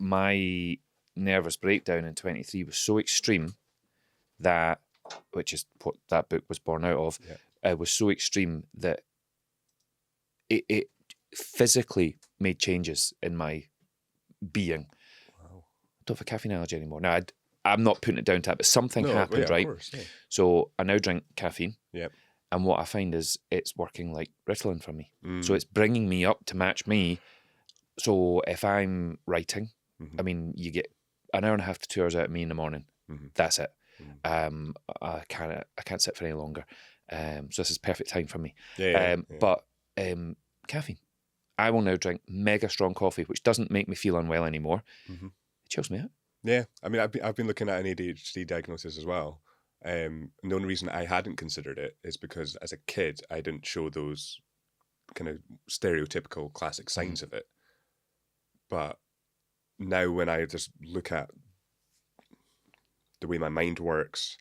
my nervous breakdown in 23 was so extreme that, which is what that book was born out of, was so extreme that it physically made changes in my being. Wow. I don't have a caffeine allergy anymore. Now, I'm not putting it down to that, but something happened, right? Of course, yeah. So I now drink caffeine. Yeah. And what I find is it's working like Ritalin for me. Mm. So it's bringing me up to match me. So if I'm writing, Mm-hmm. I mean, you get an hour and a half to 2 hours out of me in the morning. Mm-hmm. That's it. Mm-hmm. I can't sit for any longer. So this is perfect time for me. Yeah. But caffeine. I will now drink mega strong coffee, which doesn't make me feel unwell anymore. Mm-hmm. It chills me out. Yeah, I mean, I've been looking at an ADHD diagnosis as well. And the only reason I hadn't considered it is because as a kid, I didn't show those kind of stereotypical classic signs of it. But now when I just look at the way my mind works,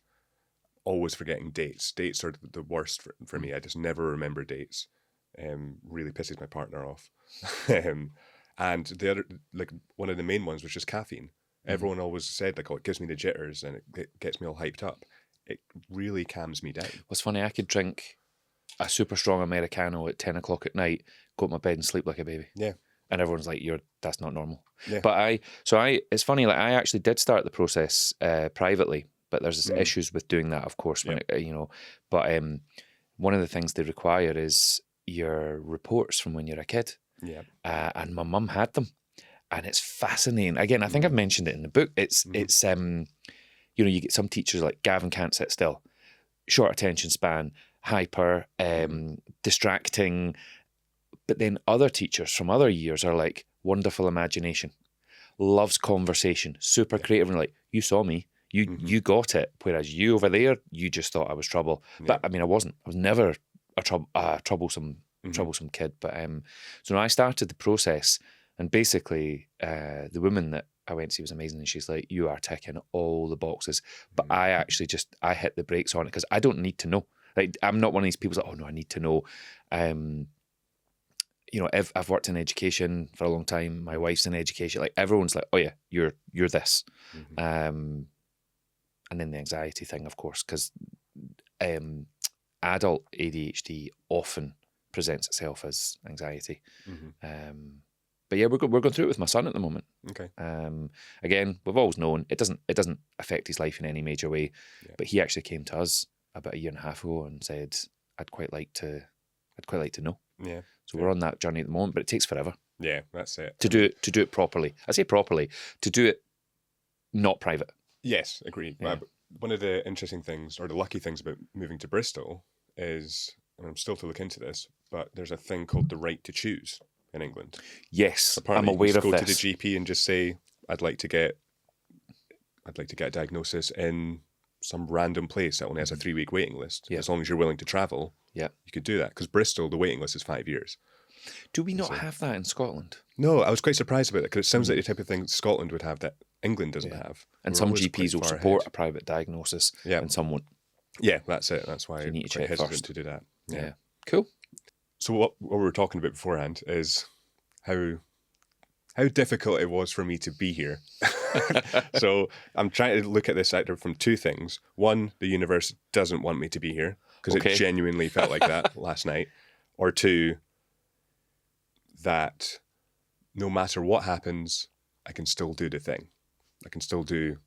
always forgetting dates. Dates are the worst for me. I just never remember dates. Really pisses my partner off. And the other, like one of the main ones was just caffeine. Everyone always said like, oh, it gives me the jitters and it gets me all hyped up. It really calms me down. What's funny, I could drink a super strong Americano at 10 o'clock at night, go to my bed and sleep like a baby. Yeah. And everyone's like, that's not normal. Yeah. But it's funny, like I actually did start the process privately, but there's issues with doing that, of course, when but one of the things they require is your reports from when you're a kid. Yeah. And my mum had them. And it's fascinating. Again, I think I've mentioned it in the book. It's you get some teachers like Gavin can't sit still, short attention span, hyper, distracting. But then other teachers from other years are like wonderful imagination, loves conversation, super creative, and like, you saw me, you got it. Whereas you over there, you just thought I was trouble. Yeah. But I mean, I wasn't. I was never a troublesome kid. But so when I started the process, and basically the woman that I went to see was amazing, and she's like, you are ticking all the boxes. But I actually I hit the brakes on it because I don't need to know. Like, I'm not one of these people that, oh no, I need to know. I've worked in education for a long time. My wife's in education. Like, everyone's like, oh yeah, you're this. And then the anxiety thing, of course, because adult ADHD often presents itself as anxiety. But yeah, we're going through it with my son at the moment. Okay. Again, we've always known it doesn't affect his life in any major way. Yeah. But he actually came to us about a year and a half ago and said, I'd quite like to know. Yeah. So we're on that journey at the moment, but it takes forever. Yeah, that's it. To do it properly. I say properly, to do it not private. Yes, agreed. Yeah. One of the interesting things, or the lucky things about moving to Bristol is, and I'm still to look into this, but there's a thing called the right to choose in England. Yes, apparently I'm aware of this. Go to the GP and just say, I'd like to get a diagnosis in some random place that only has a 3-week waiting list. Yeah. As long as you're willing to travel, you could do that. Because Bristol, the waiting list is 5 years. Do we not have that in Scotland? No, I was quite surprised about it because it sounds like the type of thing Scotland would have that England doesn't have. And some GPs will support a private diagnosis, and some won't. Yeah, that's it. That's why you need to check hesitant first to do that. Yeah. Cool. So what we were talking about beforehand is how difficult it was for me to be here. So I'm trying to look at this actor from two things. One, the universe doesn't want me to be here because it genuinely felt like that last night. Or two, that no matter what happens, I can still do the thing. I can still do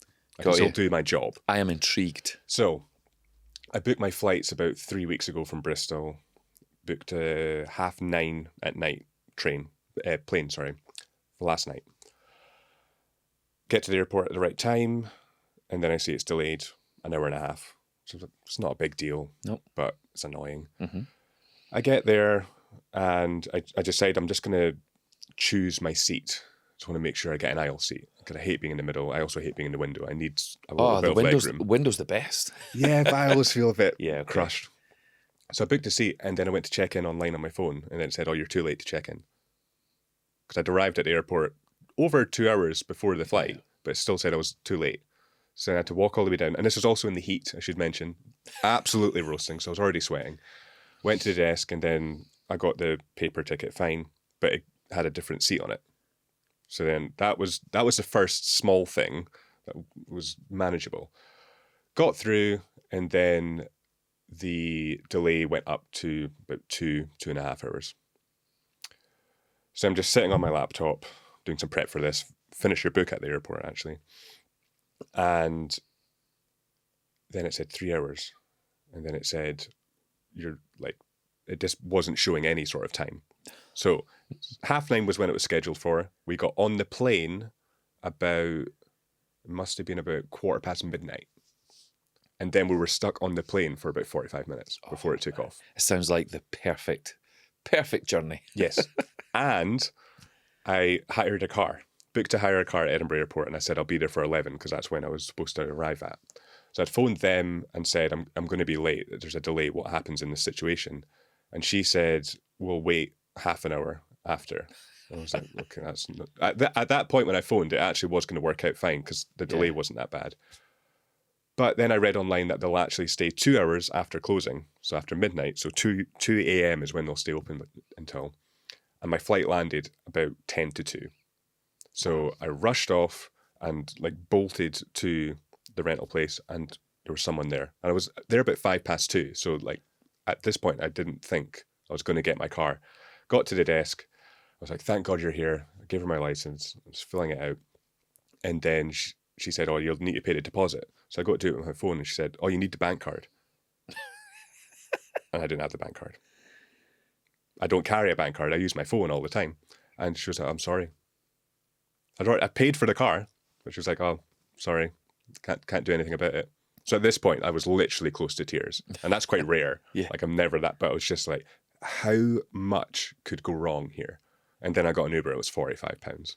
my job. I am intrigued. So I booked my flights about 3 weeks ago from Bristol. Booked a 9:30 at night plane, for last night. Get to the airport at the right time, and then I see it's delayed an hour and a half. So it's not a big deal, but it's annoying. I get there, and I decide I'm just going to choose my seat. Just want to make sure I get an aisle seat, because I hate being in the middle. I also hate being in the window. I need a little bit of legroom. The window's the best. Yeah, but I always feel a bit crushed. So I booked a seat, and then I went to check in online on my phone, and then it said, oh, you're too late to check in. Because I'd arrived at the airport over 2 hours before the flight, but it still said I was too late. So I had to walk all the way down. And this was also in the heat, I should mention. Absolutely roasting, so I was already sweating. Went to the desk, and then I got the paper ticket, fine, but it had a different seat on it. So then that was the first small thing that was manageable. Got through, and then the delay went up to about 2.5 hours. So I'm just sitting on my laptop doing some prep for this. Finish your book at the airport, actually. And then it said 3 hours. And then it said, it just wasn't showing any sort of time. So 9:30 was when it was scheduled for. We got on the plane it must have been about midnight. And then we were stuck on the plane for about 45 minutes before it took off. It sounds like the perfect journey. Yes. And I hired a car, booked to hire a car at Edinburgh Airport, and I said I'll be there for 11 because that's when I was supposed to arrive at. So I'd phoned them and said, I'm going to be late. There's a delay. What happens in this situation? And she said, we'll wait half an hour after. I was like, okay, that's not... At that point when I phoned, it actually was going to work out fine because the delay wasn't that bad. But then I read online that they'll actually stay 2 hours after closing, so after midnight. So 2 a.m. is when they'll stay open until. And my flight landed about 10 to 2. So I rushed off and bolted to the rental place, and there was someone there. And I was there about 2:05. So at this point, I didn't think I was going to get my car. Got to the desk. I was like, thank God you're here. I gave her my license. I was filling it out. And then she said, oh, you'll need to pay the deposit. So I got to do it with my phone, and she said, oh, you need the bank card. And I didn't have the bank card. I don't carry a bank card. I use my phone all the time. And she was like, I'm sorry. I paid for the car, but she was like, oh, sorry. Can't do anything about it. So at this point, I was literally close to tears. And that's quite rare. Yeah. I'm never that, but I was just like, how much could go wrong here? And then I got an Uber. It was £45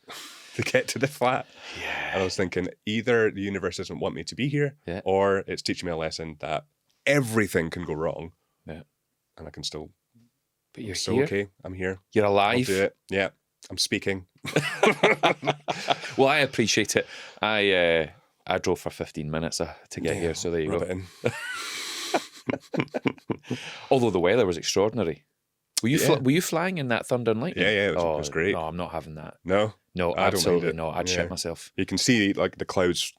to get to the flat. Yeah. And I was thinking, either the universe doesn't want me to be here, or it's teaching me a lesson that everything can go wrong. Yeah. And I can still... But you're so here. okay, I'm here. You're I'll alive. do it. Yeah, I'm speaking. Well, I appreciate it. I drove for 15 minutes to get here, so there you rub go. it in. Although the weather was extraordinary. Were you flying in that thunder and lightning? Yeah, it was great. No, I'm not having that. No, No, I don't mind absolutely it. not. I'd shit myself. You can see the clouds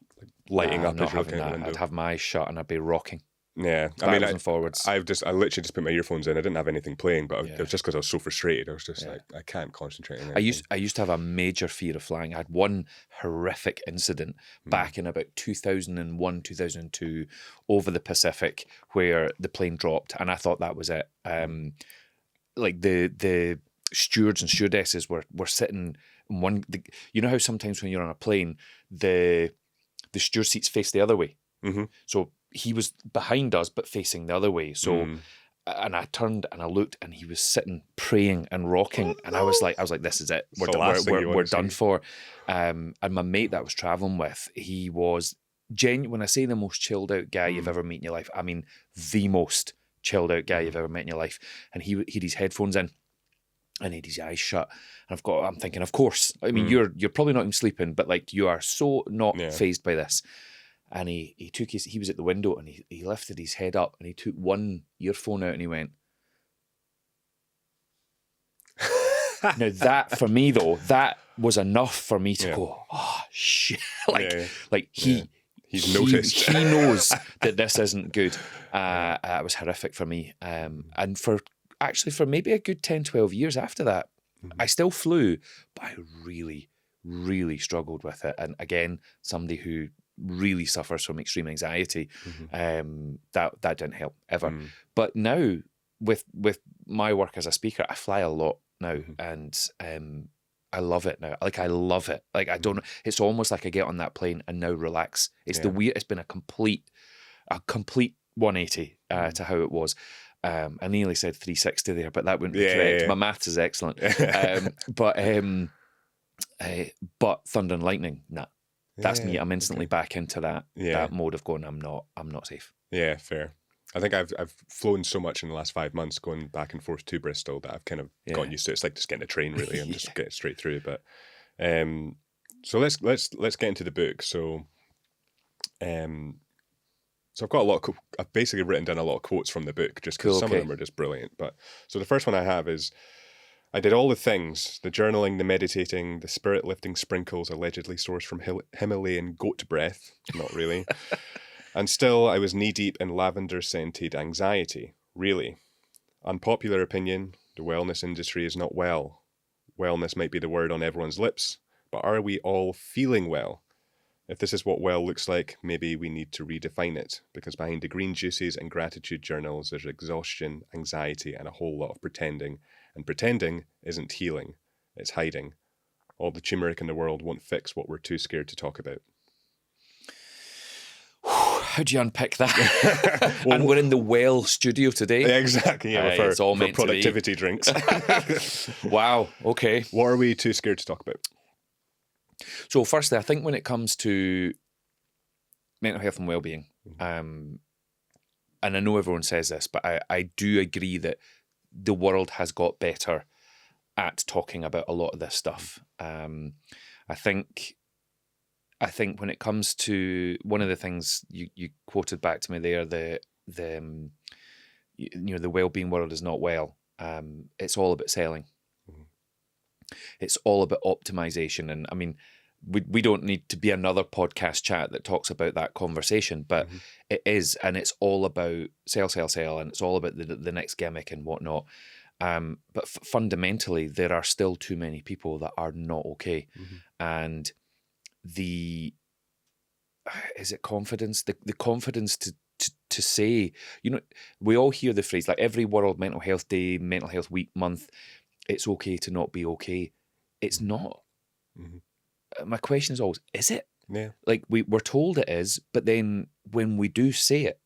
lighting I'm up not as you're looking having out the that. window. I'd have my eyes shut and I'd be rocking. Yeah, Backwards and forwards. I literally just put my earphones in. I didn't have anything playing, but it was just because I was so frustrated. I was just like, I can't concentrate on anything. I used to have a major fear of flying. I had one horrific incident back in about 2001, 2002 over the Pacific where the plane dropped, and I thought that was it. The stewards and stewardesses were sitting in one. You know how sometimes when you're on a plane, the steward seats face the other way. Mm-hmm. So he was behind us, but facing the other way. So, and I turned and I looked, and he was sitting, praying and rocking, and I was like, this is it. We're done for. And my mate that I was traveling with, he was when I say the most chilled out guy you've ever met in your life, I mean the most chilled out guy you've ever met in your life. And he had his headphones in, and he had his eyes shut. And I'm thinking, of course. I mean, you're probably not even sleeping, but you are so not fazed by this. And he was at the window, and he lifted his head up, and he took one earphone out, and he went. Now that, for me though, that was enough for me to go, oh shit! He's noticed. He knows that this isn't good. It was horrific for me. And for maybe a good 10, 12 years after that, I still flew, but I really, really struggled with it. And again, somebody who really suffers from extreme anxiety, that didn't help ever. But now with my work as a speaker, I fly a lot now, and I love it now. I love it. I don't. It's almost like I get on that plane and now relax. It's It's been a complete 180 to how it was. I nearly said 360 there, but that wouldn't be correct. My maths is excellent. But thunder and lightning, nah. That's me. I'm instantly back into that mode of going, I'm not safe. Yeah, fair. I think I've flown so much in the last 5 months going back and forth to Bristol that I've kind of gotten used to it. It's like just getting a train really and just get straight through. But so let's get into the book. So I've got I've basically written down a lot of quotes from the book just because some of them are just brilliant. But so the first one I have is, I did all the things, the journaling, the meditating, the spirit-lifting sprinkles allegedly sourced from Himalayan goat breath. Not really. And still, I was knee-deep in lavender-scented anxiety. Really. Unpopular opinion, the wellness industry is not well. Wellness might be the word on everyone's lips, but are we all feeling well? If this is what well looks like, maybe we need to redefine it, because behind the green juices and gratitude journals, there's exhaustion, anxiety, and a whole lot of pretending. And pretending isn't healing, it's hiding. All the turmeric in the world won't fix what we're too scared to talk about. How do you unpick that? And we're in the Well studio today. Yeah, exactly. Yeah, for it's all meant to be. productivity drinks. Wow. Okay. What are we too scared to talk about? So firstly, I think when it comes to mental health and well-being, and I know everyone says this, but I do agree that the world has got better at talking about a lot of this stuff. I think when it comes to one of the things you quoted back to me there, the well-being world is not well. It's all about selling. It's all about optimization. And I mean, we don't need to be another podcast chat that talks about that conversation, but it is, and it's all about sell, and it's all about the next gimmick and whatnot. But fundamentally, there are still too many people that are not okay. And is it confidence? The confidence to say, we all hear the phrase, like every World Mental Health Day, Mental Health Week, month, it's okay to not be okay. It's not. My question is always, is it? Yeah. Like we're told it is, but then when we do say it,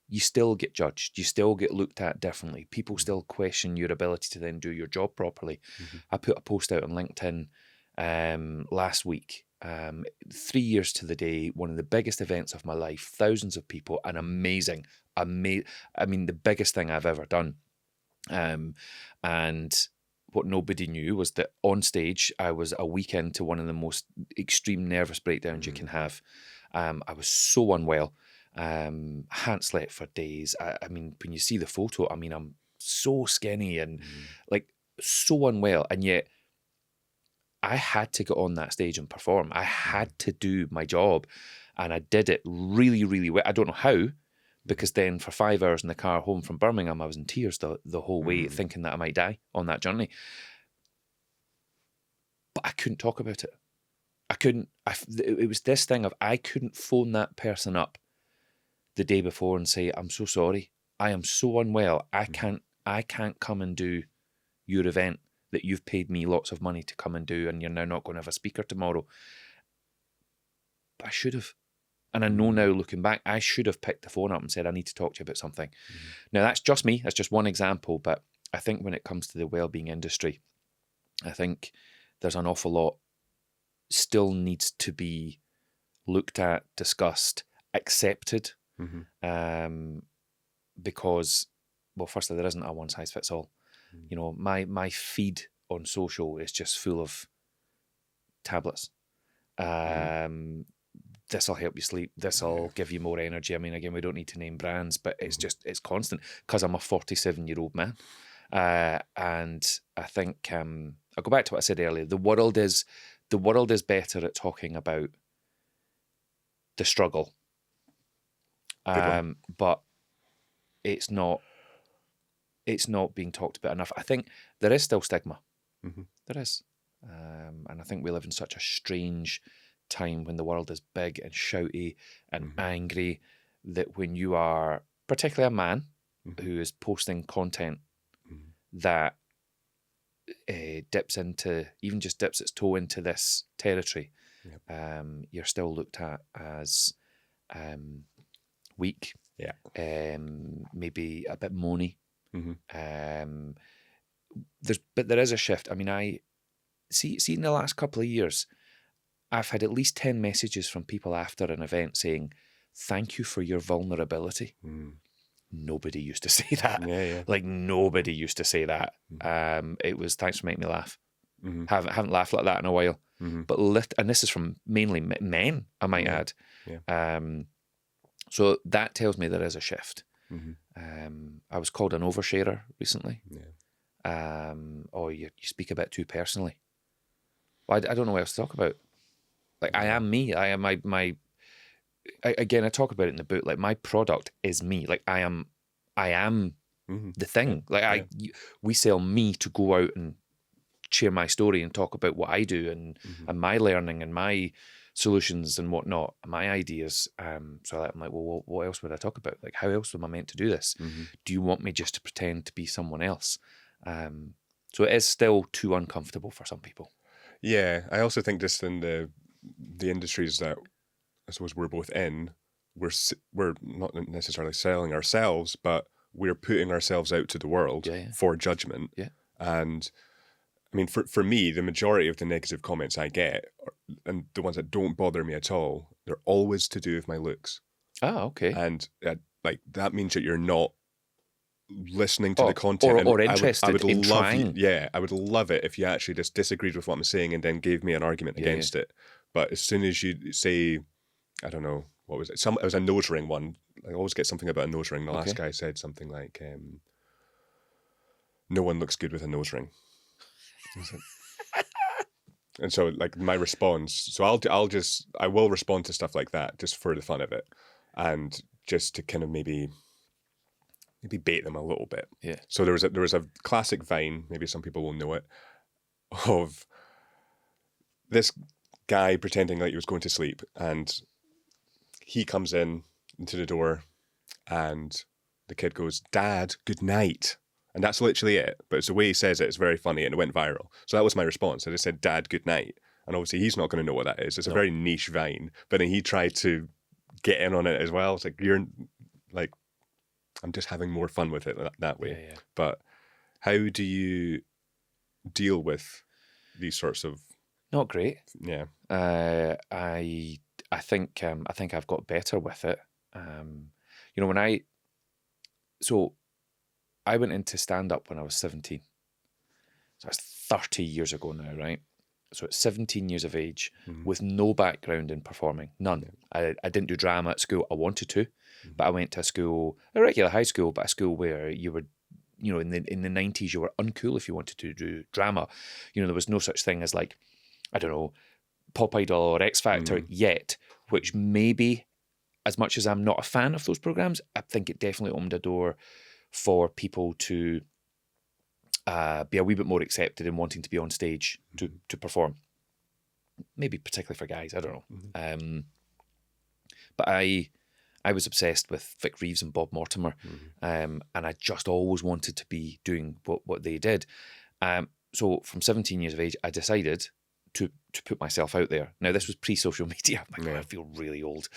you still get judged. You still get looked at differently. People still question your ability to then do your job properly. I put a post out on LinkedIn last week. 3 years to the day, one of the biggest events of my life, thousands of people, and amazing. I mean, the biggest thing I've ever done. And what nobody knew was that on stage, I was a week into one of the most extreme nervous breakdowns you can have. I was so unwell, hadn't slept for days. I mean, when you see the photo, I mean, I'm so skinny and like so unwell, and yet I had to get on that stage and perform. I had to do my job, and I did it really, really well. I don't know how, because then for 5 hours in the car home from Birmingham, I was in tears the whole way, thinking that I might die on that journey. But I couldn't talk about it. I couldn't. It was this thing of I couldn't phone that person up the day before and say, "I'm so sorry. I am so unwell. I can't come and do your event that you've paid me lots of money to come and do, and you're now not going to have a speaker tomorrow." But I should have. And I know now, looking back, I should have picked the phone up and said, I need to talk to you about something. Now, that's just me. That's just one example. But I think when it comes to the wellbeing industry, I think there's an awful lot still needs to be looked at, discussed, accepted. Because, well, firstly, there isn't a one size fits all. My feed on social is just full of tablets. This will help you sleep. This will give you more energy. I mean, again, we don't need to name brands, but it's it's constant because I'm a 47-year-old man. And I think I'll go back to what I said earlier. The world is better at talking about the struggle. But it's not being talked about enough. I think there is still stigma. There is. And I think we live in such a strange time when the world is big and shouty and angry, that when you are particularly a man who is posting content that dips its toe into this territory, you're still looked at as weak, maybe a bit moany. There is a shift. I mean, I see in the last couple of years, I've had at least 10 messages from people after an event saying, "Thank you for your vulnerability." Nobody used to say that. Like, nobody used to say that. It was, "Thanks for making me laugh." Haven't laughed like that in a while. And this is from mainly men, I might add. So that tells me there is a shift. I was called an oversharer recently. Or you speak a bit too personally. Well, I don't know what else to talk about. Like, I am me. I am again, I talk about it in the book. Like, my product is me. Like, I am the thing. Like, we sell me to go out and share my story and talk about what I do and my learning and my solutions and whatnot, my ideas. So I'm like, well, what else would I talk about? Like, how else am I meant to do this? Do you want me just to pretend to be someone else? So it is still too uncomfortable for some people. Yeah, I also think just in the industries that I suppose we're both in, we're not necessarily selling ourselves, but we're putting ourselves out to the world for judgment. Yeah. And I mean, for me, the majority of the negative comments I get, and the ones that don't bother me at all, they're always to do with my looks. Oh, okay. And like that means that you're not listening to the content or interested I would in love trying. I would love it if you actually just disagreed with what I'm saying and then gave me an argument against it. But as soon as you say, I don't know, what was it? It was a nose ring one. I always get something about a nose ring. The last guy said something like, no one looks good with a nose ring. And so, like, my response, so I will respond to stuff like that just for the fun of it, and just to kind of maybe bait them a little bit. Yeah. So there was a classic Vine, maybe some people will know it, of this guy pretending like he was going to sleep, and he comes into the door, and the kid goes, "Dad, good night." And that's literally it. But it's the way he says it. It's very funny, and it went viral. So that was my response. I just said, "Dad, good night." And obviously he's not going to know what that is. It's a very niche Vine. But then he tried to get in on it as well. It's like, you're like, I'm just having more fun with it that way. Yeah. But how do you deal with these sorts of... Not great. Yeah. I think I've got better with it. You know, I went into stand-up when I was 17. So that's 30 years ago now, right? So at 17 years of age, with no background in performing, none. I didn't do drama at school. I wanted to, but I went to a regular high school, but a school where you were, you know, in the 90s, you were uncool if you wanted to do drama. You know, there was no such thing as, like, I don't know, Pop Idol or X Factor yet, which maybe, as much as I'm not a fan of those programs, I think it definitely opened a door for people to be a wee bit more accepted in wanting to be on stage to perform. Maybe particularly for guys, I don't know. But I was obsessed with Vic Reeves and Bob Mortimer, and I just always wanted to be doing what they did. So from 17 years of age, I decided to put myself out there. Now, this was pre-social media. My God, I feel really old.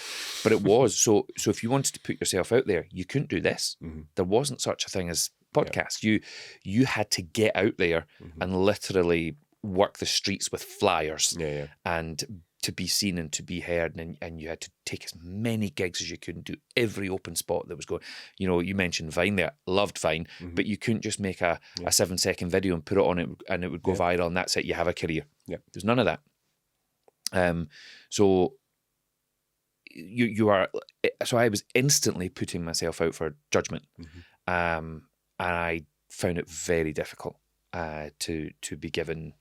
But it was. So if you wanted to put yourself out there, you couldn't do this. There wasn't such a thing as podcasts. You had to get out there and literally work the streets with flyers and to be seen and to be heard, and you had to take as many gigs as you could and do every open spot that was going. You know, you mentioned Vine there. Loved Vine, but you couldn't just make a 7-second video and put it on it and it would go viral and that's it, you have a career. There's none of that. So you are. So I was instantly putting myself out for judgment, and I found it very difficult to be given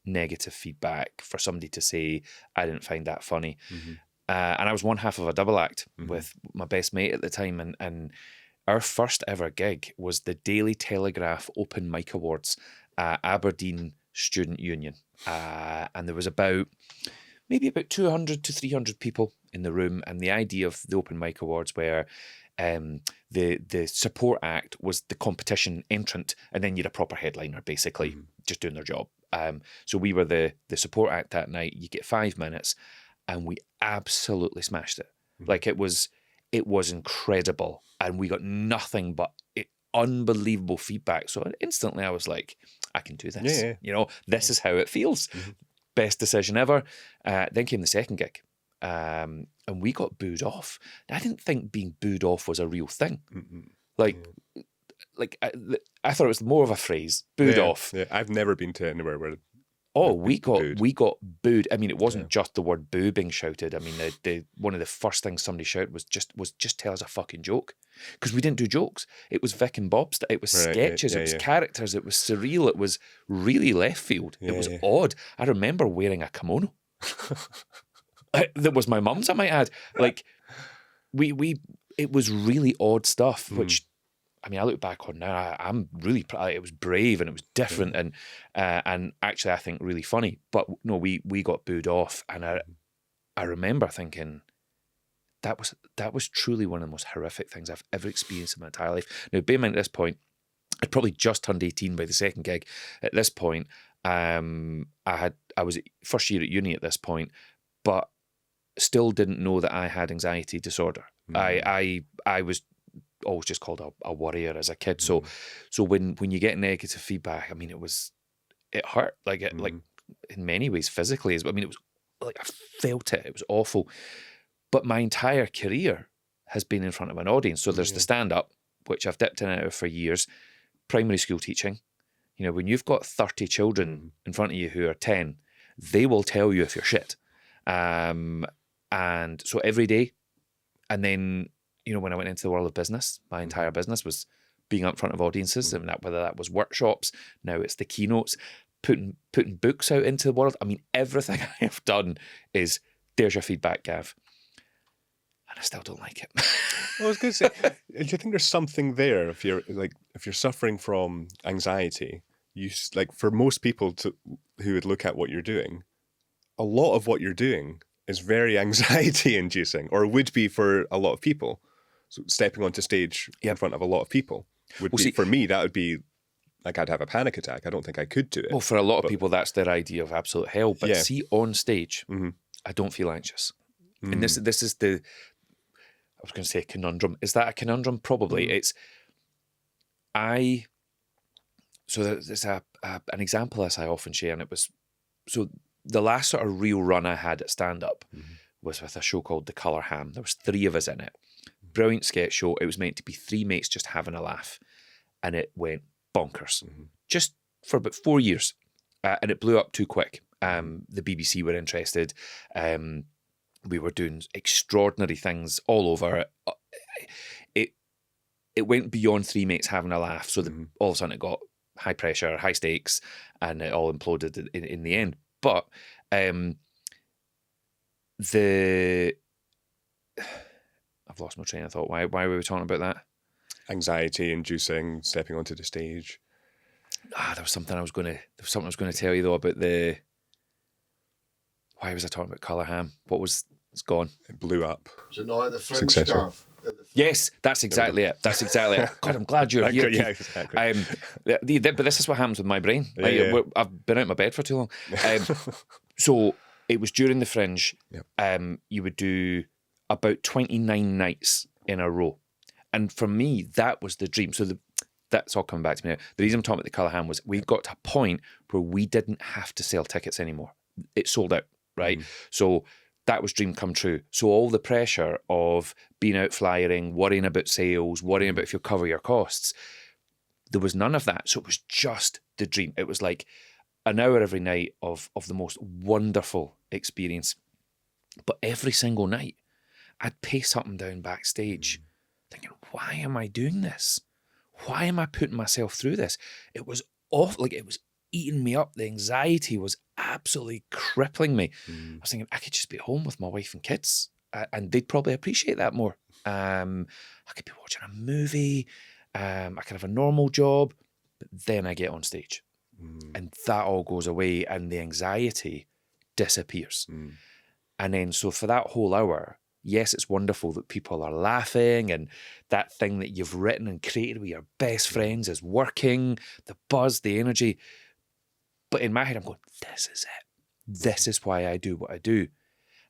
negative feedback, for somebody to say I didn't find that funny. And I was one half of a double act with my best mate at the time, and our first ever gig was the Daily Telegraph Open Mic Awards at Aberdeen Student Union, and there was maybe about 200 to 300 people in the room, and the idea of the Open Mic Awards where the support act was the competition entrant, and then you had a proper headliner basically just doing their job. So we were the support act that night. You get 5 minutes, and we absolutely smashed it. Like, it was incredible, and we got nothing but unbelievable feedback. So instantly I was like, I can do this. You know, this is how it feels. Best decision ever. Then came the second gig, and we got booed off. I didn't think being booed off was a real thing. Like I thought it was more of a phrase, booed off. Yeah, I've never been to anywhere where Oh, booed. we got booed. I mean, it wasn't Yeah. just the word boo being shouted. I mean, the one of the first things somebody shouted was just tell us a fucking joke, because we didn't do jokes. It was Vic and Bob's. It was Right, sketches. yeah, It was yeah. characters. It was surreal. It was really left field. Yeah, it was yeah. odd. I remember wearing a kimono. That was my mum's, I might add. Like it was really odd stuff, which, I mean, I look back on now, I'm really proud. It was brave and it was different, and actually I think really funny. But no, we got booed off, and I remember thinking that was truly one of the most horrific things I've ever experienced in my entire life. Now, bear in mind, at this point, I'd probably just turned 18 by the second gig. At this point, I was first year at uni at this point, but still didn't know that I had anxiety disorder. I was always just called a worrier as a kid. So when you get negative feedback, I mean, it hurt, like in many ways physically. I mean, it was like, I felt it. It was awful. But my entire career has been in front of an audience. So there's the stand-up, which I've dipped in and out of for years. Primary school teaching. You know, when you've got 30 children in front of you who are 10, they will tell you if you're shit. And so every day, and then, you know, when I went into the world of business, my entire business was being up front of audiences, and whether that was workshops, now it's the keynotes, putting books out into the world. I mean, everything I have done is, there's your feedback, Gav. And I still don't like it. Well, I was going to say, do you think there's something there if you're suffering from anxiety? For most people who would look at what you're doing, a lot of what you're doing is very anxiety inducing, or would be for a lot of people. So stepping onto stage in front of a lot of people would be, for me, that would be like, I'd have a panic attack. I don't think I could do it. Well, for a lot of people, that's their idea of absolute hell. But see, on stage, I don't feel anxious. And this is the, I was going to say conundrum. Is that a conundrum? Probably. So there's an example as I often share, and it was, so the last sort of real run I had at stand-up was with a show called The Colour Ham. There was 3 of us in it. Brilliant sketch show. It was meant to be 3 mates just having a laugh, and it went bonkers. Just for about 4 years, and it blew up too quick. The BBC were interested. We were doing extraordinary things all over. It went beyond 3 mates having a laugh. So all of a sudden it got high pressure, high stakes, and it all imploded in the end. But I've lost my train of thought. Why were we talking about that? Anxiety inducing, stepping onto the stage. There was something I was going to tell you though about the. Why was I talking about Colour Ham? It's gone. It blew up. So now at the French Successful. Gav. Yes, that's exactly it. That's exactly it. God, I'm glad you're here. Yeah, exactly. But this is what happens with my brain. I've been out of my bed for too long. So it was during the Fringe. You would do about 29 nights in a row. And for me, that was the dream. So that's all coming back to me now. The reason I'm talking about the Colour Ham was we got to a point where we didn't have to sell tickets anymore. It sold out, right? So that was dream come true. So all the pressure of being out flyering, worrying about sales, worrying about if you'll cover your costs, there was none of that. So it was just the dream. It was like an hour every night of the most wonderful experience. But every single night, I'd pace up and down backstage thinking, why am I doing this? Why am I putting myself through this? It was awful. Like, it was eating me up. The anxiety was absolutely crippling me. I was thinking, I could just be at home with my wife and kids, and they'd probably appreciate that more. I could be watching a movie. I could have a normal job, but then I get on stage and that all goes away and the anxiety disappears. And then, so for that whole hour, yes, it's wonderful that people are laughing and that thing that you've written and created with your best friends is working, the buzz, the energy. But in my head, I'm going, this is it. This is why I do what I do.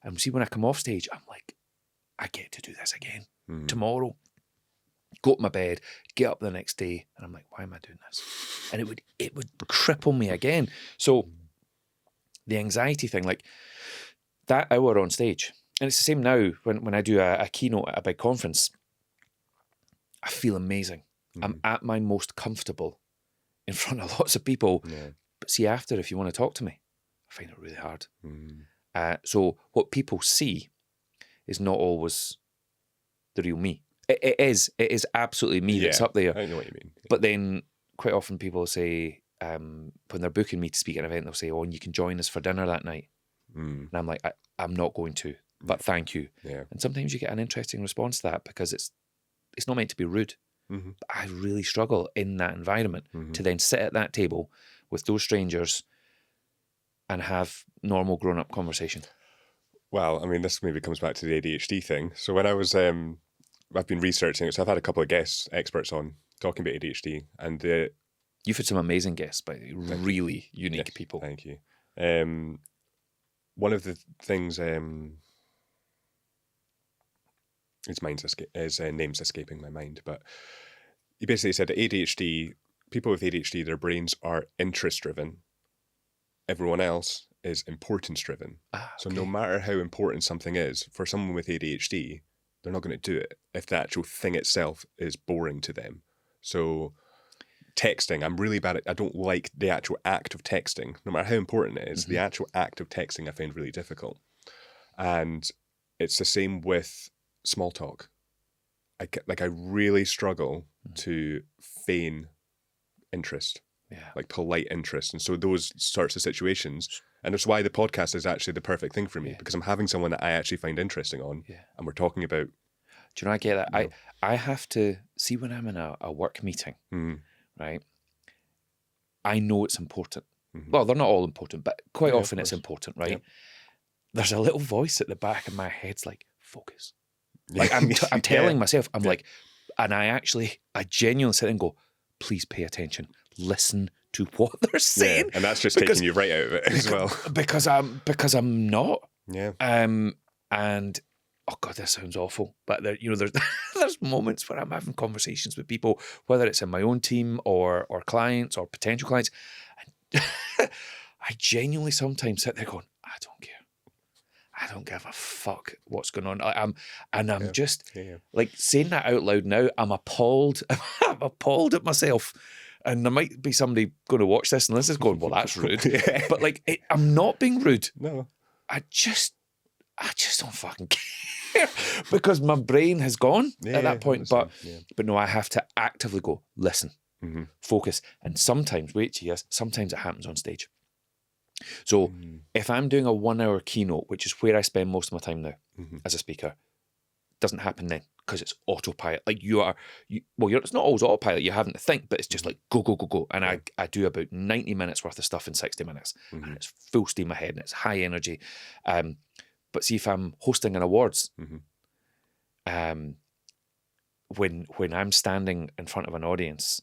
And see, when I come off stage, I'm like, I get to do this again tomorrow. Go to my bed, get up the next day, and I'm like, why am I doing this? And it would cripple me again. So the anxiety thing, like that hour on stage, and it's the same now when I do a keynote at a big conference, I feel amazing. I'm at my most comfortable in front of lots of people. But see, after, if you want to talk to me, find it really hard. Mm. So what people see is not always the real me. It is absolutely me that's up there. I know what you mean. But then quite often people say, when they're booking me to speak at an event, they'll say, oh, and you can join us for dinner that night. Mm. And I'm like, I'm not going to, but thank you. Yeah. And sometimes you get an interesting response to that because it's not meant to be rude. Mm-hmm. But I really struggle in that environment to then sit at that table with those strangers and have normal grown-up conversation. Well, I mean, this maybe comes back to the ADHD thing. So when I was, I've been researching it, so I've had a couple of guests, experts on talking about ADHD, and you've had some amazing guests, but really unique people. Thank you. One of the things his name's escaping my mind, but he basically said that ADHD, people with ADHD, their brains are interest-driven. Everyone else is importance-driven. So no matter how important something is, for someone with ADHD, they're not going to do it if the actual thing itself is boring to them. So texting, I'm really bad at, I don't like the actual act of texting. No matter how important it is, the actual act of texting I find really difficult. And it's the same with small talk. I really struggle to feign interest. Yeah. Like polite interest. And so those sorts of situations, and it's why the podcast is actually the perfect thing for me, because I'm having someone that I actually find interesting on, and we're talking about. Do you know, I get that. I have to see when I'm in a work meeting, right? I know it's important. Well, they're not all important, but quite often it's important, right? There's a little voice at the back of my head's like, focus. Like I'm telling myself, I'm like, and I genuinely sit and go, please pay attention. Listen to what they're saying. And that's just taking you right out of it as well. Because I'm not. Yeah. And oh God, this sounds awful. But there's moments where I'm having conversations with people, whether it's in my own team or clients or potential clients. And I genuinely sometimes sit there going, I don't care. I don't give a fuck what's going on. I'm just like saying that out loud now. I'm appalled. I'm appalled at myself. And there might be somebody going to watch this and this is going, well, that's rude. But like, I'm not being rude. No. I just don't fucking care because my brain has gone at that point. But no, I have to actively go, listen, focus. And sometimes, sometimes it happens on stage. So if I'm doing a 1 hour keynote, which is where I spend most of my time now as a speaker, it doesn't happen then because it's autopilot. Like it's not always autopilot. You're having to think, but it's just like go, go, go, go. And I do about 90 minutes worth of stuff in 60 minutes and it's full steam ahead and it's high energy. But see, if I'm hosting an awards, when I'm standing in front of an audience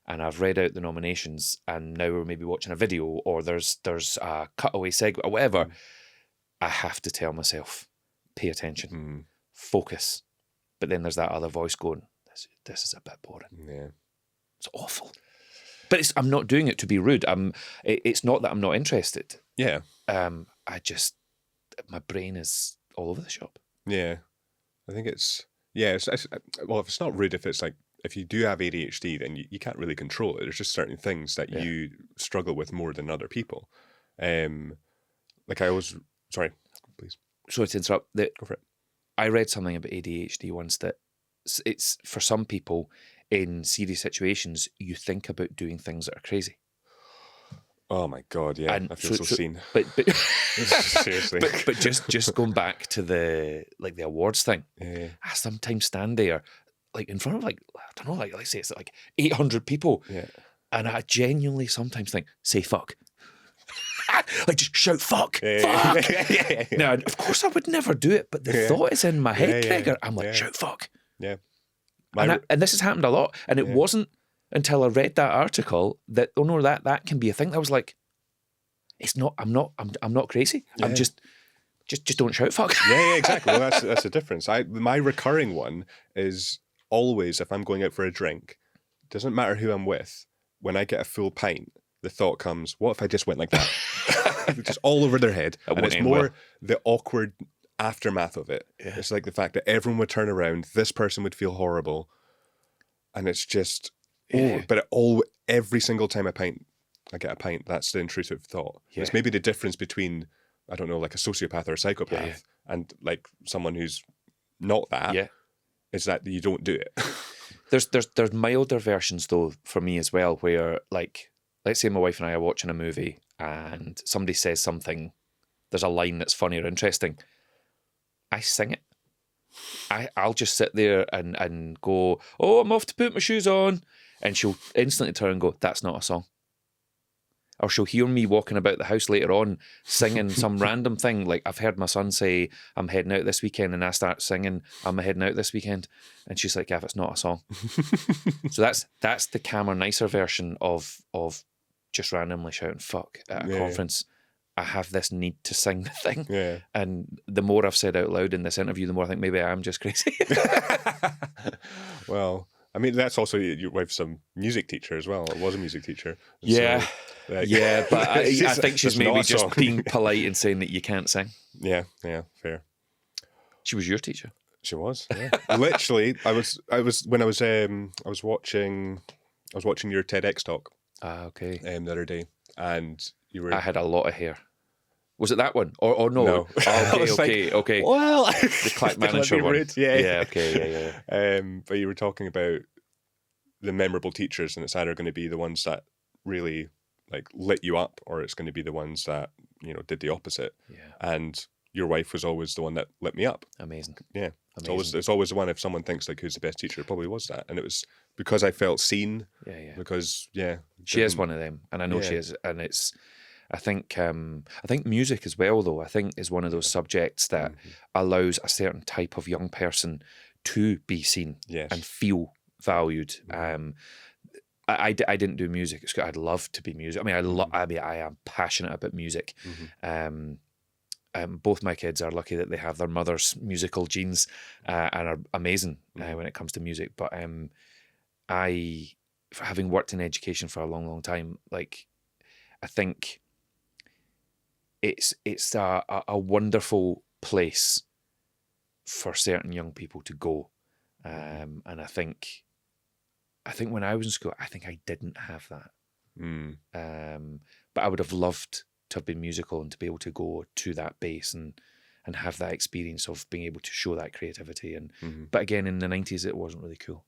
and I've read out the nominations and now we're maybe watching a video or there's a cutaway segment or whatever, I have to tell myself, pay attention, focus. But then there's that other voice going, this is a bit boring. Yeah. It's awful. But I'm not doing it to be rude. It's not that I'm not interested. Yeah. My brain is all over the shop. Yeah. I think well, if it's not rude, if you do have ADHD, then you can't really control it. There's just certain things that you struggle with more than other people. Sorry, please. Sorry to interrupt. Go for it. I read something about ADHD once that it's for some people in serious situations, you think about doing things that are crazy. Oh my God, yeah. And I feel so seen. But seriously. But just going back to the awards thing, I sometimes stand there like in front of let's say it's like 800 people. Yeah. And I genuinely sometimes think, say fuck. Like just shout fuck, fuck. Yeah. Now, of course I would never do it, but the thought is in my head, Gregor. I'm like, shout fuck. Yeah. And this has happened a lot. And it wasn't until I read that article that, oh no, that can be a thing. That was like, it's not, I'm not crazy. Yeah. I'm just don't shout fuck. Yeah, exactly. Well, that's the difference. My recurring one is always, if I'm going out for a drink, doesn't matter who I'm with, when I get a full pint, the thought comes, what if I just went like that? Just all over their head. And it's more the awkward aftermath of it. Yeah. It's like the fact that everyone would turn around, this person would feel horrible. And it's just, but every single time a pint I get a pint. That's the intrusive thought. Yeah. It's maybe the difference between, I don't know, like a sociopath or a psychopath and like someone who's not that, is that you don't do it. There's milder versions though for me as well, where like, let's say my wife and I are watching a movie and somebody says something, there's a line that's funny or interesting, I sing it. I'll just sit there and go, oh, I'm off to put my shoes on, and she'll instantly turn and go, that's not a song. Or she'll hear me walking about the house later on singing some random thing. Like I've heard my son say, I'm heading out this weekend, and I start singing, I'm heading out this weekend. And she's like, Gav, it's not a song. So that's the calmer, nicer version of just randomly shouting fuck at a conference. I have this need to sing the thing. Yeah. And the more I've said out loud in this interview, the more I think maybe I am just crazy. Well, I mean, that's also your wife's a music teacher as well. It was a music teacher. Yeah. So, like, yeah, but I think she's maybe just song. being polite and saying that you can't sing. Yeah, fair. She was your teacher. She was. Yeah. Literally, I was watching your TEDx talk. Okay. The other day, and you were. I had a lot of hair. Was it that one? Or no? No. Oh, okay. Well, the Clack Manager one. Yeah. Okay. Yeah. But you were talking about the memorable teachers, and it's either going to be the ones that really like lit you up, or it's going to be the ones that did the opposite. Yeah. And your wife was always the one that lit me up. Amazing. Yeah. Amazing. It's always the one. If someone thinks like who's the best teacher, it probably was that, and it was because I felt seen. Yeah. Because she is one of them, and I know she is, and it's. I think music as well, though, I think is one of those subjects that allows a certain type of young person to be seen and feel valued. I didn't do music. I'd love to be music. I mean, I am passionate about music. Both my kids are lucky that they have their mother's musical genes and are amazing when it comes to music. But having worked in education for a long, long time, like I think it's a wonderful place for certain young people to go, and I think when I was in school, I think I didn't have that, but I would have loved to have been musical and to be able to go to that base and have that experience of being able to show that creativity. And but again, in the 90s, it wasn't really cool.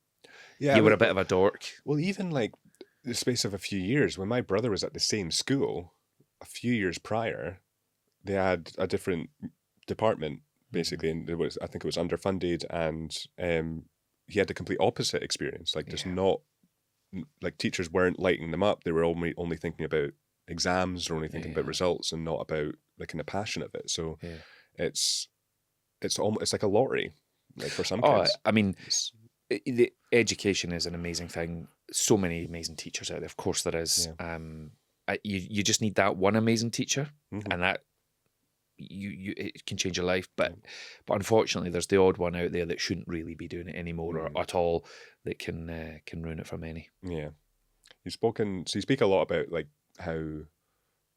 Yeah, you were a bit of a dork. Well, even like the space of a few years, when my brother was at the same school, a few years prior, they had a different department basically, and I think it was underfunded, and he had the complete opposite experience. Like, just not like teachers weren't lighting them up; they were only thinking about exams or only thinking about results, and not about like in the passion of it. So it's like a lottery, like for some kids. I mean, the education is an amazing thing. So many amazing teachers out there. Of course, there is. You just need that one amazing teacher, and that it can change your life. But unfortunately, there's the odd one out there that shouldn't really be doing it anymore or at all, that can ruin it for many. Yeah, you speak a lot about like how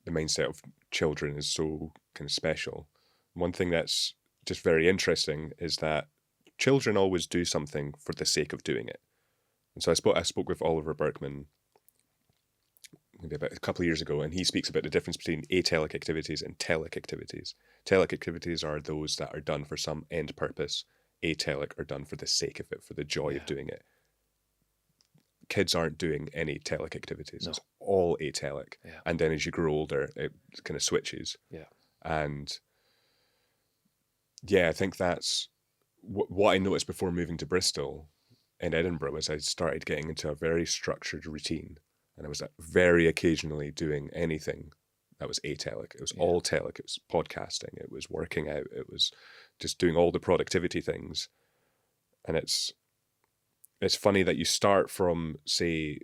the mindset of children is so kind of special. One thing that's just very interesting is that children always do something for the sake of doing it. And so I spoke with Oliver Burkeman maybe about a couple of years ago, and he speaks about the difference between atelic activities and telic activities. Telic activities are those that are done for some end purpose. Atelic are done for the sake of it, for the joy of doing it. Kids aren't doing any telic activities. No. It's all atelic. Yeah. And then as you grow older, it kind of switches. Yeah. And I think that's what I noticed before moving to Bristol in Edinburgh was I started getting into a very structured routine. And I was very occasionally doing anything that was atelic. It was all telic. It was podcasting. It was working out. It was just doing all the productivity things. And it's funny that you start from, say,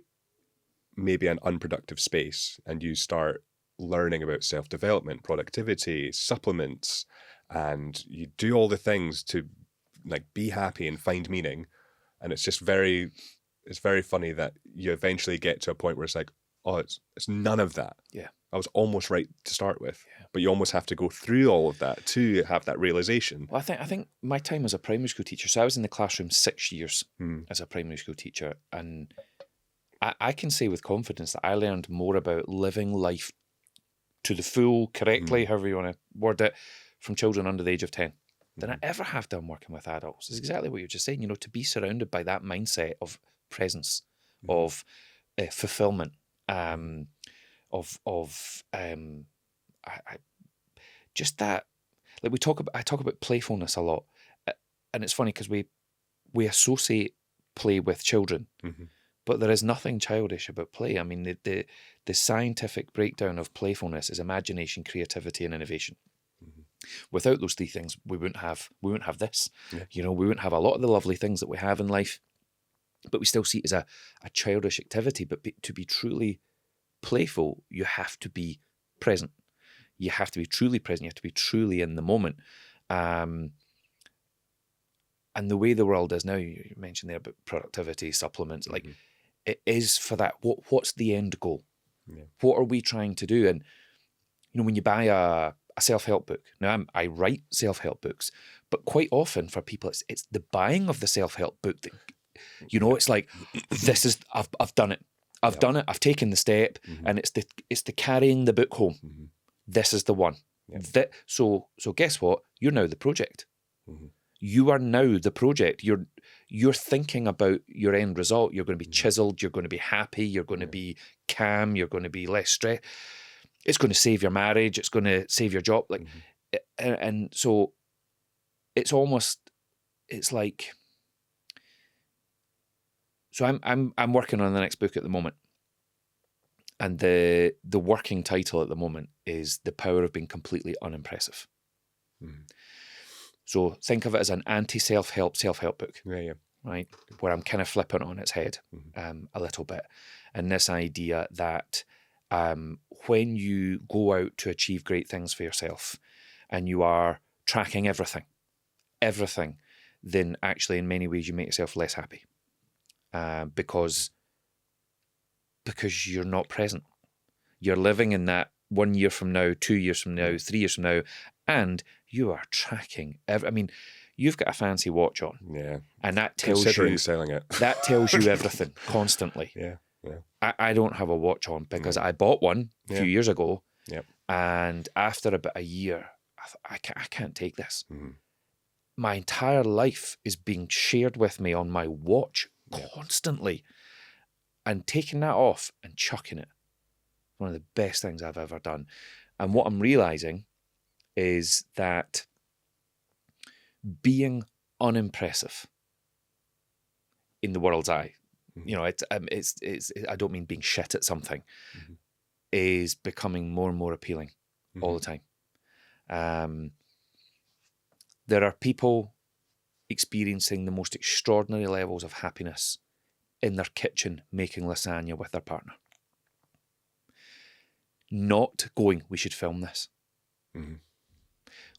maybe an unproductive space, and you start learning about self-development, productivity, supplements, and you do all the things to like be happy and find meaning. And it's just it's very funny that you eventually get to a point where it's like, oh, it's none of that. Yeah. I was almost right to start with, but you almost have to go through all of that to have that realization. Well, I think my time as a primary school teacher, so I was in the classroom 6 years as a primary school teacher, and I can say with confidence that I learned more about living life to the full, correctly, however you want to word it, from children under the age of 10 than I ever have done working with adults. It's exactly what you're just saying, to be surrounded by that mindset of presence, of fulfillment, just that. Like I talk about playfulness a lot, and it's funny because we associate play with children, but there is nothing childish about play. I mean, the scientific breakdown of playfulness is imagination, creativity, and innovation. Without those three things, we wouldn't have this. Yeah. We wouldn't have a lot of the lovely things that we have in life, but we still see it as a childish activity. But to be truly playful, you have to be present. You have to be truly present. You have to be truly in the moment. And the way the world is now, you mentioned there about productivity, supplements, like it is for that. What's the end goal? Yeah. What are we trying to do? And, when you buy a self-help book, now I write self-help books, but quite often for people, it's the buying of the self-help book that, it's like, this is, I've done it. I've done it. I've taken the step, and it's the carrying the book home. This is the one. Yep. So guess what? You're now the project. You are now the project. You're thinking about your end result. You're going to be chiseled. You're going to be happy. You're going to be calm. You're going to be less stressed. It's going to save your marriage. It's going to save your job. Like, and so it's like. So I'm working on the next book at the moment. And the working title at the moment is The Power of Being Completely Unimpressive. So think of it as an anti-self-help book. Yeah. Right? Where I'm kind of flipping it on its head a little bit. And this idea that when you go out to achieve great things for yourself and you are tracking everything, then actually in many ways you make yourself less happy. Because you're not present. You're living in that 1 year from now, 2 years from now, 3 years from now, and you are tracking. You've got a fancy watch on, and that tells you selling it. That tells you everything constantly. Yeah. I don't have a watch on because I bought one a few years ago, and after about a year, I can't take this. My entire life is being shared with me on my watch constantly. And taking that off and chucking it, one of the best things I've ever done. And what I'm realizing is that being unimpressive in the world's eye, it's I don't mean being shit at something, is becoming more and more appealing all the time. There are people experiencing the most extraordinary levels of happiness in their kitchen making lasagna with their partner. Not going, we should film this.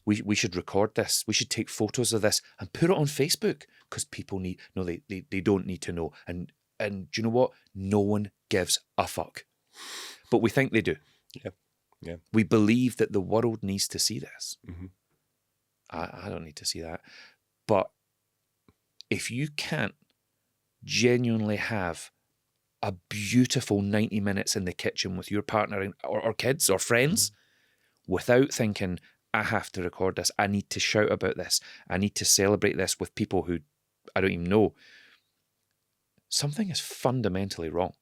We should record this. We should take photos of this and put it on Facebook because people they don't need to know. And do you know what? No one gives a fuck. But we think they do. Yeah. We believe that the world needs to see this. I don't need to see that. But if you can't genuinely have a beautiful 90 minutes in the kitchen with your partner or kids or friends without thinking, I have to record this, I need to shout about this, I need to celebrate this with people who I don't even know, something is fundamentally wrong.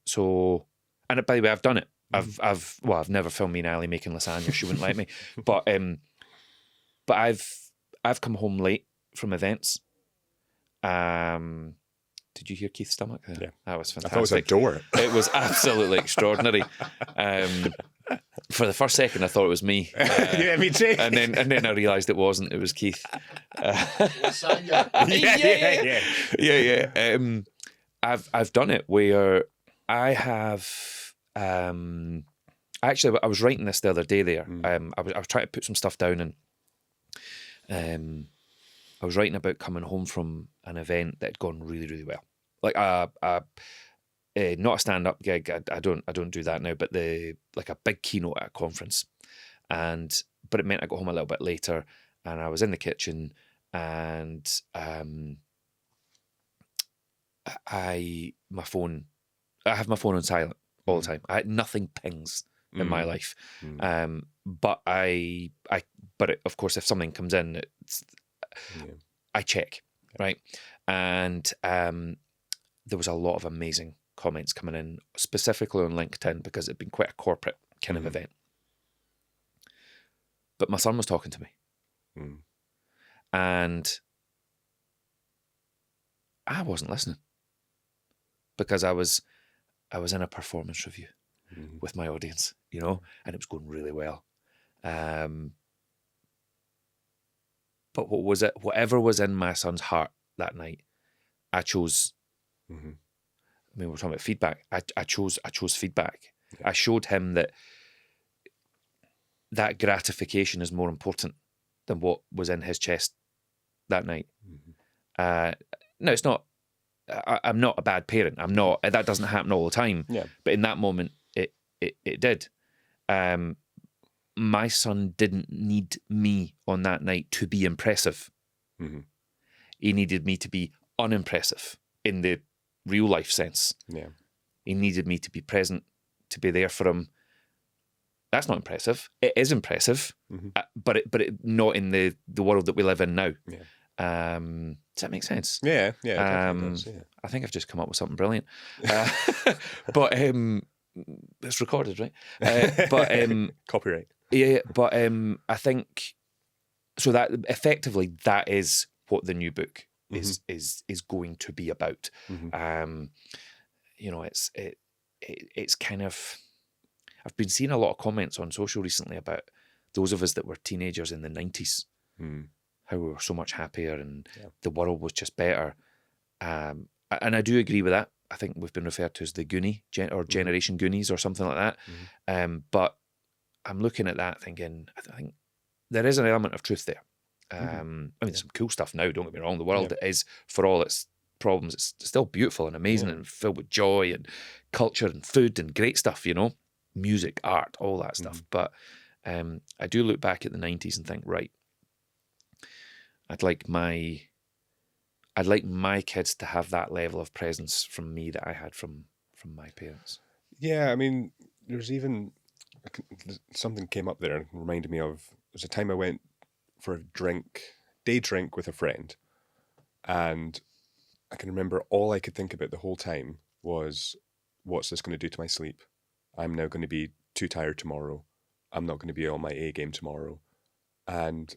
So, and by the way, I've done it. I've never filmed me and Ali making lasagna. She wouldn't let me. But I've come home late from events. Did you hear Keith's stomach there? Yeah. That was fantastic. I thought it was a door. It was absolutely extraordinary. For the first second, I thought it was me. Yeah, me too. And then I realised it wasn't. It was Keith. Yeah. I've done it where I have. Actually, I was writing this the other day. There, I was trying to put some stuff down, and I was writing about coming home from an event that had gone really, really well. Like not a stand-up gig. I don't do that now, but like a big keynote at a conference, but it meant I got home a little bit later, and I was in the kitchen, and I have my phone on silent all the time. Nothing pings in my life. But of course, if something comes in, I check, right? And there was a lot of amazing comments coming in, specifically on LinkedIn, because it'd been quite a corporate kind of event. But my son was talking to me. And I wasn't listening because I was in a performance review with my audience, you know, and it was going really well. But whatever was in my son's heart that night, I chose. I mean, we're talking about feedback. I chose feedback. Yeah. I showed him that gratification is more important than what was in his chest that night. No, it's not. I'm not a bad parent. I'm not. That doesn't happen all the time. Yeah. But in that moment, it did. My son didn't need me on that night to be impressive. He needed me to be unimpressive in the real life sense. Yeah. He needed me to be present, to be there for him. That's not impressive. It is impressive, but not in the world that we live in now. Yeah. Does that make sense? Yeah, yeah, does, yeah. I think I've just come up with something brilliant. But it's recorded, right? But copyright. Yeah, but I think so that effectively that is what the new book is going to be about. You know, it's kind of. I've been seeing a lot of comments on social recently about those of us that were teenagers in the 90s, how we were so much happier and the world was just better. And I do agree with that. I think we've been referred to as the Goonie or Generation Goonies or something like that. But I'm looking at that thinking, I think there is an element of truth there. I mean, there's some cool stuff now, don't get me wrong. The world is, for all its problems, it's still beautiful and amazing and filled with joy and culture and food and great stuff, you know. Music, art, all that stuff. But I do look back at the 90s and think, right, I'd like my kids to have that level of presence from me that I had from my parents. Yeah, I mean, there's even something came up there and reminded me of, there's a time I went for a day drink with a friend, and I can remember all I could think about the whole time was, what's this going to do to my sleep? I'm now going to be too tired tomorrow. I'm not going to be on my A game tomorrow. And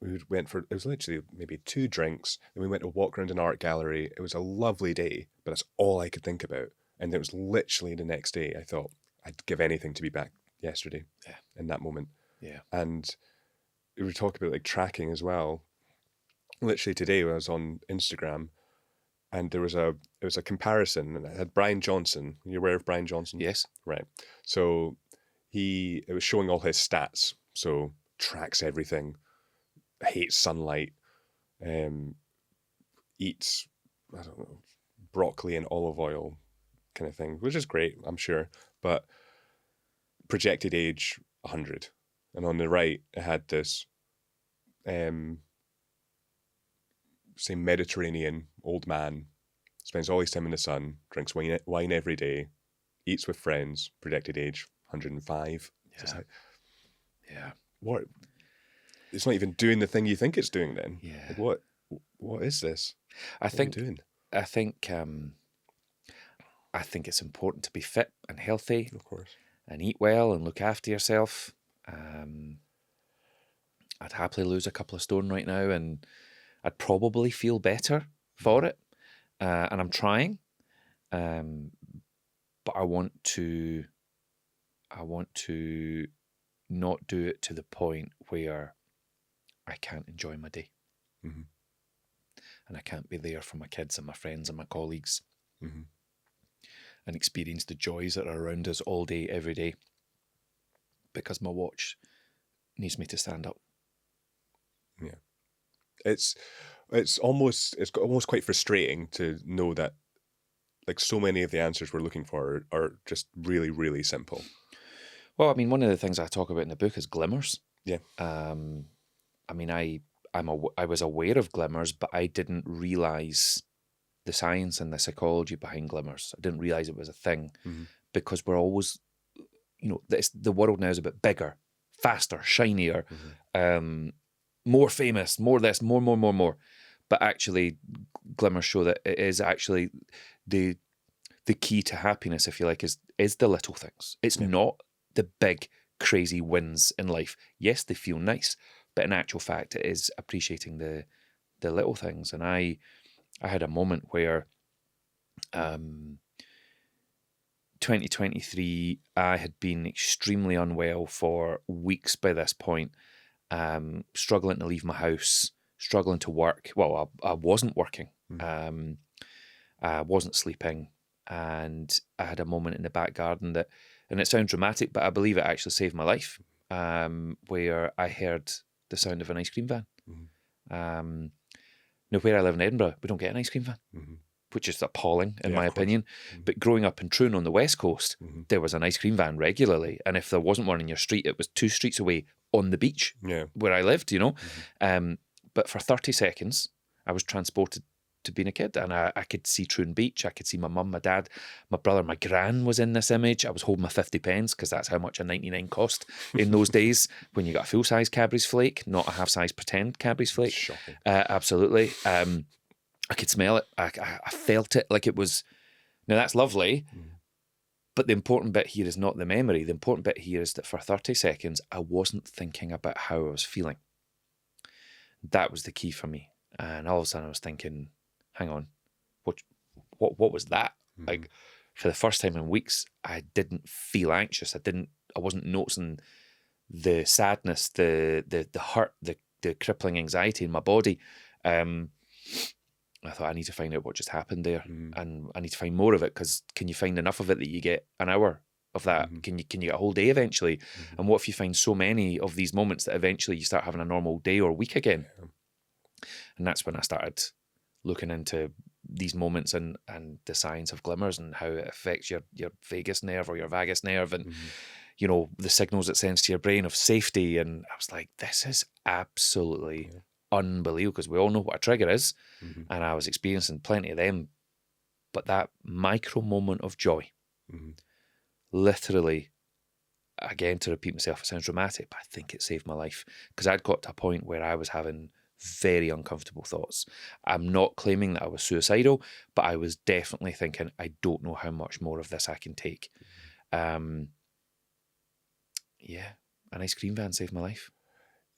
we went for, it was literally maybe 2 drinks. Then we went to walk around an art gallery. It was a lovely day, but that's all I could think about. And it was literally the next day, I thought, I'd give anything to be back yesterday in that moment. Yeah. And we were talking about like tracking as well. Literally today, when I was on Instagram, and it was a comparison, and it had Brian Johnson. You're aware of Brian Johnson? Yes. Right. So it was showing all his stats. So tracks everything, hates sunlight, eats, I don't know, broccoli and olive oil kind of thing, which is great, I'm sure. But projected age 100. And on the right, it had this, say, Mediterranean old man, spends all his time in the sun, drinks wine every day, eats with friends, projected age 105. Yeah. Yeah. What? It's not even doing the thing you think it's doing then. Yeah. Like, what is this? What are you doing? I think it's important to be fit and healthy. Of course. And eat well and look after yourself. I'd happily lose a couple of stone right now, and I'd probably feel better for it. And I'm trying. But I want to not do it to the point where I can't enjoy my day. And I can't be there for my kids and my friends and my colleagues and experience the joys that are around us all day, every day, because my watch needs me to stand up. Yeah. It's almost quite frustrating to know that, like, so many of the answers we're looking for are just really, really simple. Well, I mean, one of the things I talk about in the book is glimmers. Yeah. I mean, I was aware of glimmers, but I didn't realize the science and the psychology behind glimmers. I didn't realise it was a thing because we're always, the world now is a bit bigger, faster, shinier, more famous, more this, more. But actually, glimmers show that it is actually the key to happiness, if you like, is the little things. It's not the big, crazy wins in life. Yes, they feel nice, but in actual fact, it is appreciating the little things. And I had a moment where 2023, I had been extremely unwell for weeks by this point, struggling to leave my house, struggling to work. Well, I wasn't working. I wasn't sleeping. And I had a moment in the back garden that, and it sounds dramatic, but I believe it actually saved my life, where I heard the sound of an ice cream van. Now, where I live in Edinburgh, we don't get an ice cream van, which is appalling in my opinion. But growing up in Troon on the West Coast, there was an ice cream van regularly. And if there wasn't one in your street, it was 2 streets away on the beach where I lived, But for 30 seconds, I was transported to being a kid, and I could see Troon Beach. I could see my mum, my dad, my brother, my gran was in this image. I was holding my 50 pence because that's how much a 99 cost in those days when you got a full-size Cadbury's flake, not a half-size pretend Cadbury's flake. Shocking. Absolutely. I could smell it. I felt it like it was. Now that's lovely, but the important bit here is not the memory. The important bit here is that for 30 seconds, I wasn't thinking about how I was feeling. That was the key for me. And all of a sudden I was thinking, hang on, what was that? Like, for the first time in weeks, I didn't feel anxious. I wasn't noticing the sadness, the hurt, the crippling anxiety in my body. I thought, I need to find out what just happened there, and I need to find more of it, because can you find enough of it that you get an hour of that? Can you get a whole day eventually? And what if you find so many of these moments that eventually you start having a normal day or week again? And that's when I started looking into these moments and the science of glimmers and how it affects your vagus nerve or your vagus nerve, and the signals it sends to your brain of safety. And I was like, this is absolutely unbelievable, because we all know what a trigger is, and I was experiencing plenty of them. But that micro moment of joy, literally, again, to repeat myself, it sounds dramatic, but I think it saved my life, because I'd got to a point where I was having very uncomfortable thoughts. I'm not claiming that I was suicidal, but I was definitely thinking, I don't know how much more of this I can take. An ice cream van saved my life.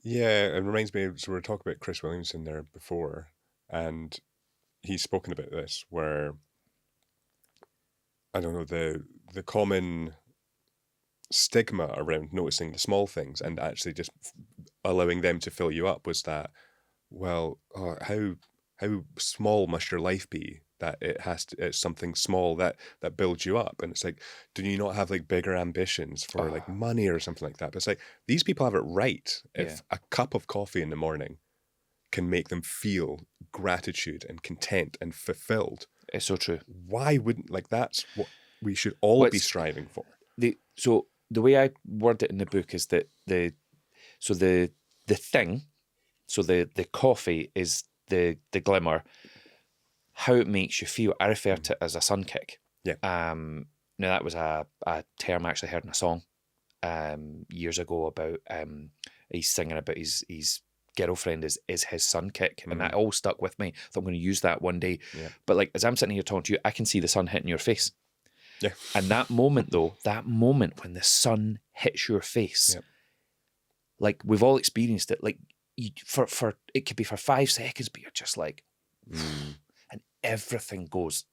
Yeah, it reminds me, so we were talking about Chris Williamson there before, and he's spoken about this, where, I don't know, the common stigma around noticing the small things and actually just allowing them to fill you up was that, well, how small must your life be that it's something small that builds you up? And it's like, do you not have like bigger ambitions for like money or something like that? But it's like, these people have it right. If a cup of coffee in the morning can make them feel gratitude and content and fulfilled, it's so true. Why wouldn't, like, that's what we should all be striving for. So the way I word it in the book is that the coffee is the glimmer, how it makes you feel. I refer to it as a sun kick. Yeah. Now that was a term I actually heard in a song years ago about he's singing about his girlfriend is his sun kick, and that all stuck with me. I thought I'm going to use that one day. Yeah. But like, as I'm sitting here talking to you, I can see the sun hitting your face. Yeah. And that moment though, when the sun hits your face, like we've all experienced it. Like for it could be for 5 seconds, but you're just like, and everything goes.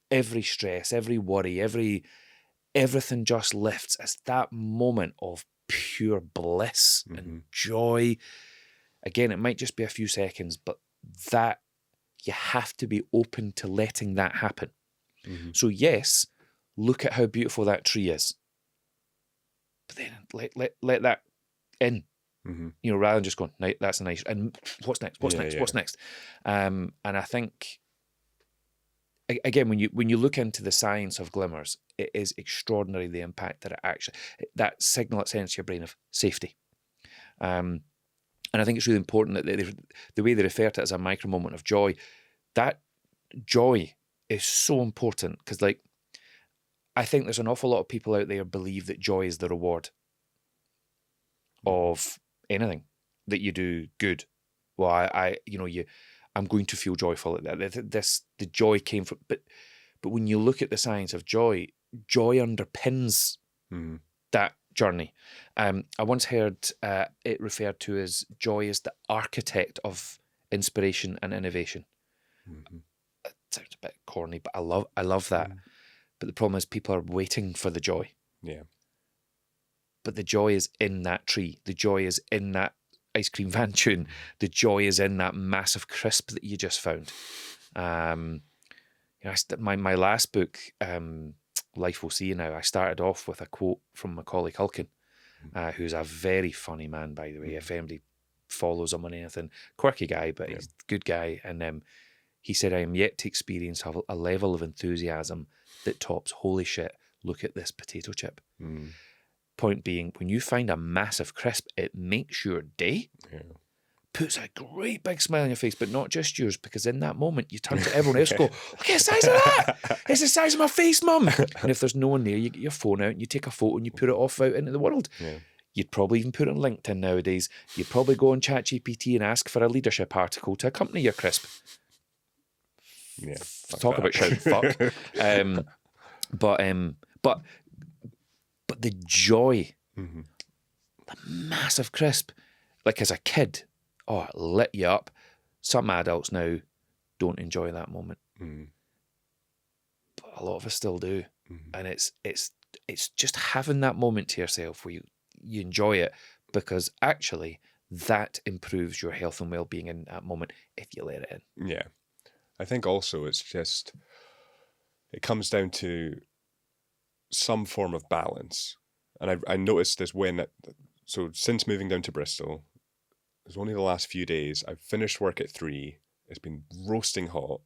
Every stress, every worry, everything just lifts. It's that moment of pure bliss and joy. Again, it might just be a few seconds, but that you have to be open to letting that happen. So yes, look at how beautiful that tree is, but then let that in. Rather than just going, that's nice, and what's next? What's next? And I think, again, when you look into the science of glimmers, it is extraordinary the impact that that signal it sends to your brain of safety. And I think it's really important that the way they refer to it as a micro moment of joy, that joy is so important because, like, I think there's an awful lot of people out there believe that joy is the reward of anything that you do good. Well, I'm going to feel joyful at that. The joy came from, but when you look at the science of joy, joy underpins that journey. I once heard it referred to as joy as the architect of inspiration and innovation. It sounds a bit corny, but I love that. But the problem is people are waiting for the joy. Yeah. But the joy is in that tree. The joy is in that ice cream van tune. The joy is in that massive crisp that you just found. My last book, Life Will See You Now, I started off with a quote from Macaulay Culkin, who's a very funny man, by the way. If anybody follows him on anything, quirky guy, but he's a good guy. And he said, I am yet to experience a level of enthusiasm that tops, holy shit, look at this potato chip. Point being, when you find a massive crisp, it makes your day. Yeah. Puts a great big smile on your face, but not just yours, because in that moment you turn to everyone else and go, look at the size of that! It's the size of my face, Mum! And if there's no one there, you get your phone out and you take a photo and you put it off out into the world. Yeah. You'd probably even put it on LinkedIn nowadays. You'd probably go on ChatGPT and ask for a leadership article to accompany your crisp. Yeah, talk about shouting fuck. But the joy, the massive crisp, like as a kid, it lit you up. Some adults now don't enjoy that moment, but a lot of us still do. And it's just having that moment to yourself where you enjoy it, because actually that improves your health and well-being in that moment if you let it in. Yeah. I think also it comes down to some form of balance. And I noticed this so since moving down to Bristol, it was only the last few days, I've finished work at 3, it's been roasting hot,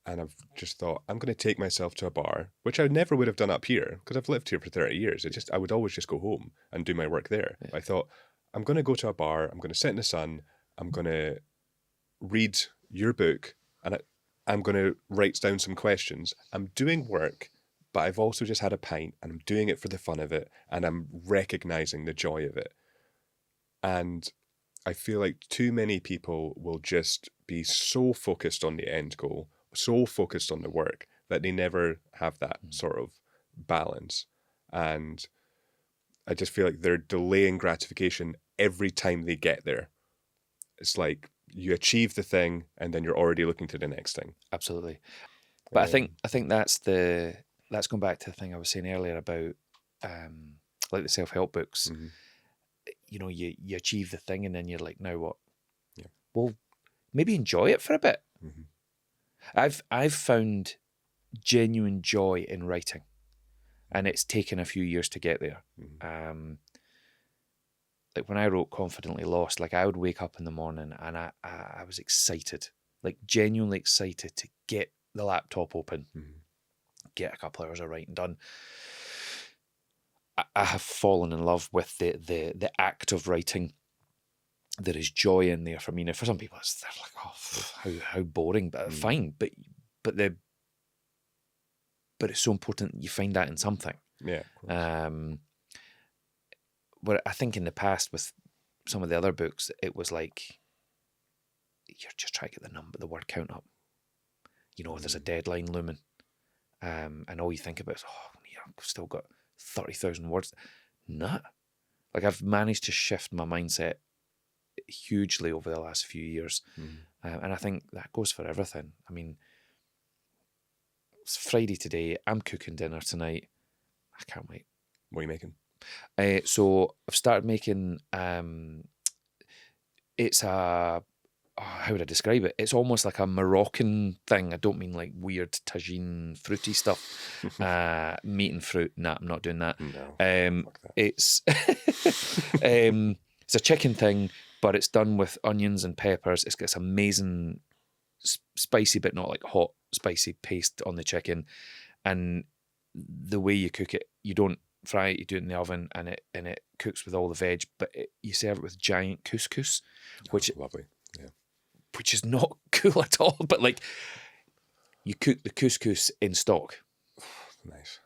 and I've just thought, I'm going to take myself to a bar, which I never would have done up here, because I've lived here for 30 years. I would always just go home and do my work there. Yeah. I thought, I'm going to go to a bar, I'm going to sit in the sun, I'm going to read your book, and I'm going to write down some questions. I'm doing work, but I've also just had a pint, and I'm doing it for the fun of it, and I'm recognizing the joy of it. And I feel like too many people will just be so focused on the end goal, so focused on the work, that they never have that sort of balance. And I just feel like they're delaying gratification every time they get there. It's like you achieve the thing and then you're already looking to the next thing. Absolutely. But I think that's going back to the thing I was saying earlier about like the self-help books. You achieve the thing and then you're like, now what? Yeah. Well, maybe enjoy it for a bit. I've found genuine joy in writing, and it's taken a few years to get there. Like when I wrote Confidently Lost, like I would wake up in the morning and I was excited, like genuinely excited to get the laptop open, get a couple hours of writing done. I have fallen in love with the act of writing. There is joy in there for me. Now, for some people, they're like, how boring, but fine. But it's so important that you find that in something. Yeah. Where I think in the past with some of the other books, it was like you're just trying to get the word count up. There's a deadline looming, and all you think about is, I've still got 30,000 words. Nah. Like I've managed to shift my mindset hugely over the last few years. And I think that goes for everything. I mean, it's Friday today. I'm cooking dinner tonight. I can't wait. What are you making? So I've started making, it's how would I describe it? It's almost like a Moroccan thing. I don't mean like weird tagine fruity stuff. Meat and fruit. Nah, I'm not doing that. No, it's it's a chicken thing, but it's done with onions and peppers. It's got this amazing spicy, but not like hot spicy paste on the chicken. And the way you cook it, you don't fry it, you do it in the oven, and it cooks with all the veg, but you serve it with giant couscous, which lovely. Yeah. Which is not cool at all, but like You cook the couscous in stock. Nice.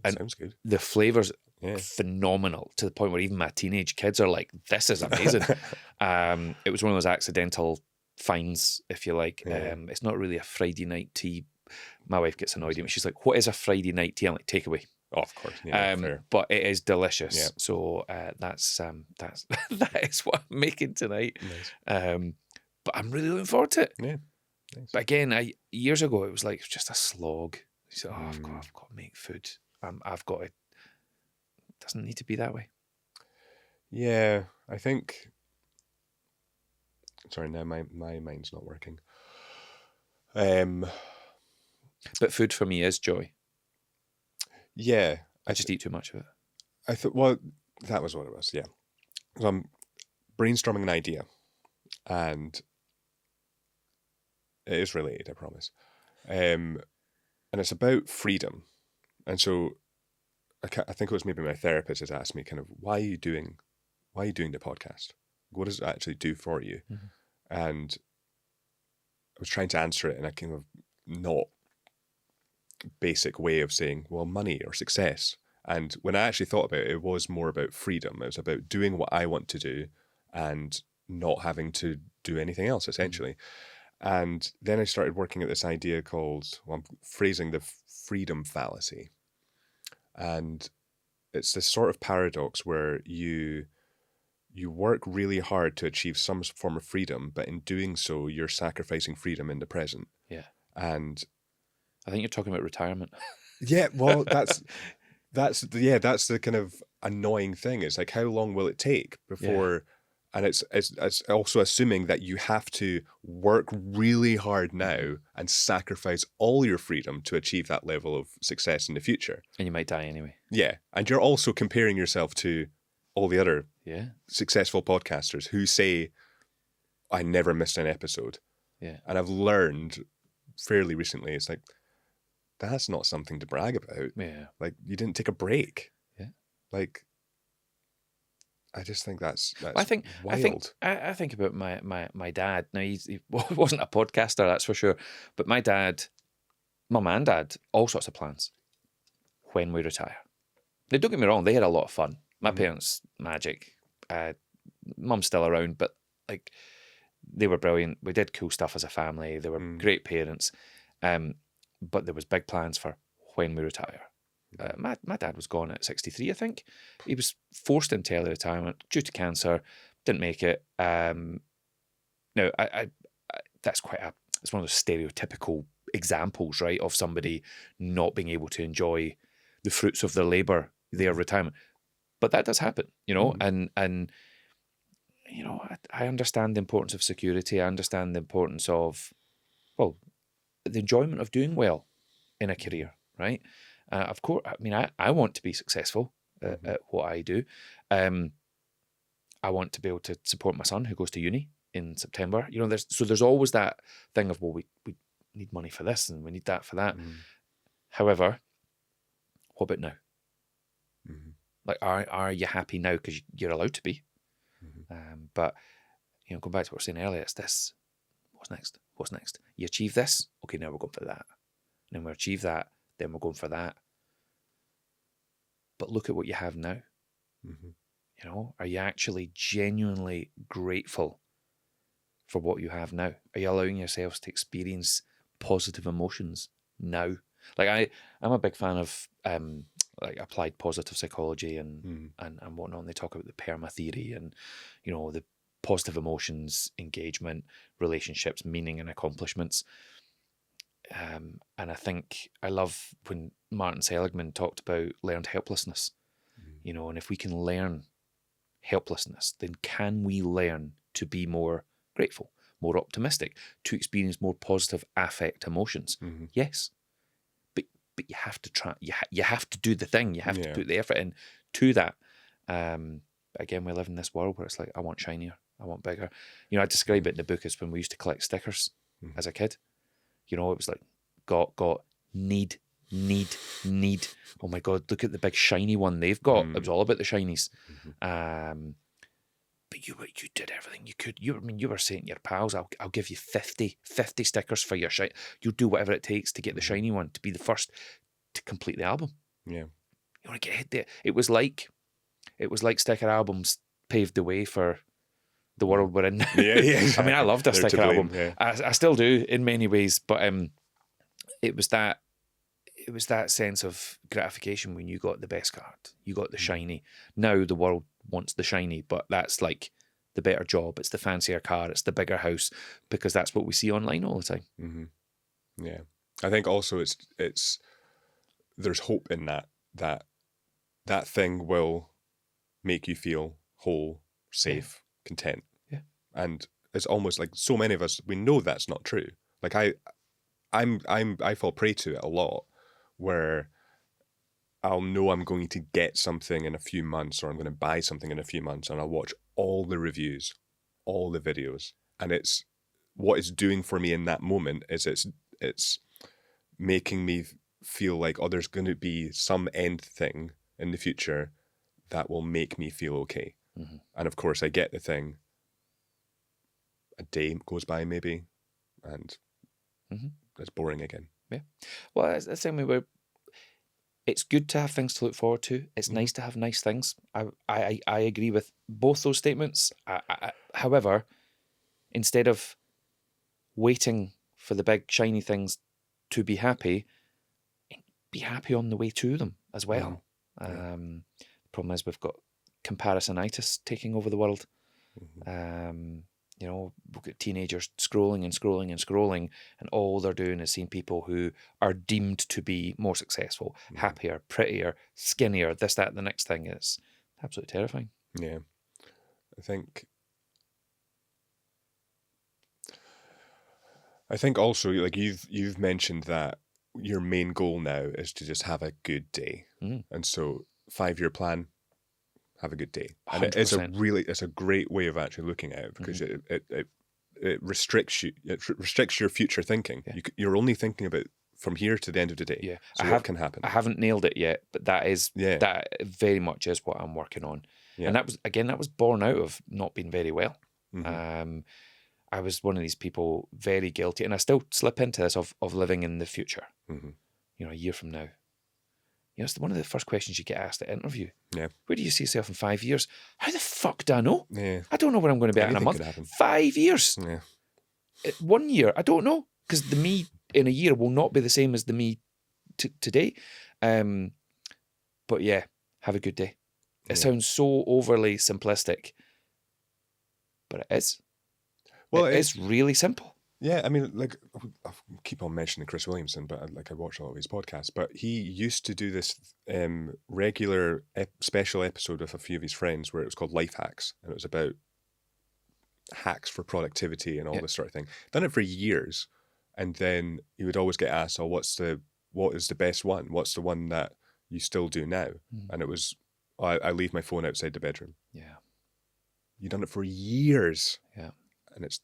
And sounds good. The flavours Yeah. phenomenal, to the point where even my teenage kids are like, this is amazing. It was one of those accidental finds, if you like. Yeah. It's not really a Friday night tea. My wife gets annoyed at me. She's like, what is a Friday night tea? I'm like, takeaway. Oh, of course. Yeah, fair. But it is delicious. Yeah. So that's that is what I'm making tonight. Nice. But I'm really looking forward to it. Yeah. Nice. But again, years ago, it was like just a slog. You said, I've got to make food. I've got to. It doesn't need to be that way. Yeah, I think. Sorry, now my mind's not working. But food for me is joy. Yeah, I just eat too much of it. I thought. Well, that was what it was. Yeah, so I'm brainstorming an idea, and it is related, I promise. And it's about freedom, and so I think it was maybe my therapist had asked me kind of, why are you doing the podcast? What does it actually do for you? Mm-hmm. And I was trying to answer it in a kind of not basic way of saying, well, money or success. And when I actually thought about it, it was more about freedom. It was about doing what I want to do and not having to do anything else, essentially. Mm-hmm. And then I started working at this idea called, well, I'm phrasing the freedom fallacy. And it's this sort of paradox where you work really hard to achieve some form of freedom, but in doing so, you're sacrificing freedom in the present. Yeah. And I think you're talking about retirement. Yeah, well, that's the kind of annoying thing. It's like, how long will it take before? Yeah. And it's also assuming that you have to work really hard now and sacrifice all your freedom to achieve that level of success in the future. And you might die anyway. Yeah, and you're also comparing yourself to all the other successful podcasters who say, I never missed an episode. Yeah. And I've learned fairly recently, it's like, that's not something to brag about. Yeah. Like, you didn't take a break. Yeah. Like, I just think that's wild. I think about my dad. Now, he wasn't a podcaster, that's for sure. But my dad, mum and dad, all sorts of plans when we retire. Now, don't get me wrong, they had a lot of fun. My parents, magic. Mum's still around, but like, they were brilliant. We did cool stuff as a family. They were great parents. But there was big plans for when we retire. My dad was gone at 63, I think. He was forced into early retirement due to cancer, didn't make it. Now, I that's it's one of those stereotypical examples, right, of somebody not being able to enjoy the fruits of their labour, their retirement. But that does happen, and I understand the importance of security. I understand the importance of, well, the enjoyment of doing well in a career, right? Of course, I mean, I want to be successful at what I do. I want to be able to support my son who goes to uni in September. There's always that thing of, well, we need money for this and we need that for that. However, what about now? Like, are you happy now because you're allowed to be? But going back to what we were saying earlier, it's this. What's next? You achieve this, okay, now we're going for that. And then we achieve that, then we're going for that. But look at what you have now. Are you actually genuinely grateful for what you have now? Are you allowing yourselves to experience positive emotions now? Like, I'm a big fan of like applied positive psychology and whatnot. And they talk about the PERMA theory and the positive emotions, engagement, relationships, meaning and accomplishments. And I think I love when Martin Seligman talked about learned helplessness, and if we can learn helplessness, then can we learn to be more grateful, more optimistic, to experience more positive affect emotions? Yes. But you have to try, you have to do the thing, you have to put the effort in to that. Again, we live in this world where it's like, I want shinier, I want bigger. I describe it in the book as when we used to collect stickers as a kid. It was like, got, need. Oh my God, look at the big shiny one they've got. It was all about the shinies. But But you did everything you could. You were saying to your pals, I'll give you 50 stickers for your shine. You'll do whatever it takes to get the shiny one, to be the first to complete the album. Yeah. You want to get ahead there. It was like sticker albums paved the way for the world we're in. Yeah, exactly. I mean, I loved a They're to sticker blame, album. yeah. I still do in many ways, but it was that sense of gratification when you got the best card, you got the shiny. Now the world wants the shiny, but that's like the better job. It's the fancier car. It's the bigger house, because that's what we see online all the time. Mm-hmm. Yeah, I think also it's there's hope in that thing will make you feel whole, safe, content. Yeah, and it's almost like so many of us, we know that's not true. Like I fall prey to it a lot, where I'll know I'm going to get something in a few months, or I'm going to buy something in a few months, and I'll watch all the reviews, all the videos, and it's what it's doing for me in that moment is it's making me feel like, oh, there's going to be some end thing in the future that will make me feel okay. Mm-hmm. And of course, I get the thing. A day goes by maybe, and it's boring again. Yeah. Well, it's the same way. It's good to have things to look forward to. It's nice to have nice things. I agree with both those statements. However, instead of waiting for the big shiny things to be happy on the way to them as well. The problem is we've got comparisonitis taking over the world. We've got teenagers scrolling and scrolling and scrolling, and all they're doing is seeing people who are deemed to be more successful, happier, prettier, skinnier, this, that, the next thing. Is absolutely terrifying. Yeah. I think also, like you've mentioned that your main goal now is to just have a good day. And so 5-year plan, have a good day. And 100%. it's a great way of actually looking at it, because it restricts you. It restricts your future thinking. Yeah. You're only thinking about from here to the end of the day. Yeah. So what can happen? I haven't nailed it yet, but that very much is what I'm working on. Yeah. And that was born out of not being very well. I was one of these people, very guilty, and I still slip into this of living in the future. A year from now. It's one of the first questions you get asked at interview. Yeah. Where do you see yourself in 5 years? How the fuck do I know? Yeah. I don't know where I'm going to be at in a month. 5 years. Yeah. 1 year, I don't know, because the me in a year will not be the same as the me today. But yeah, have a good day. It sounds so overly simplistic, but it is. Well, it's really simple. Yeah, I mean, like, I keep on mentioning Chris Williamson, but I watch a lot of his podcasts. But he used to do this regular special episode with a few of his friends where it was called Life Hacks, and it was about hacks for productivity and all this sort of thing. Done it for years, and then he would always get asked, "Oh, what is the best one? What's the one that you still do now?" And it was, I leave my phone outside the bedroom. Yeah, you've done it for years. Yeah, and it's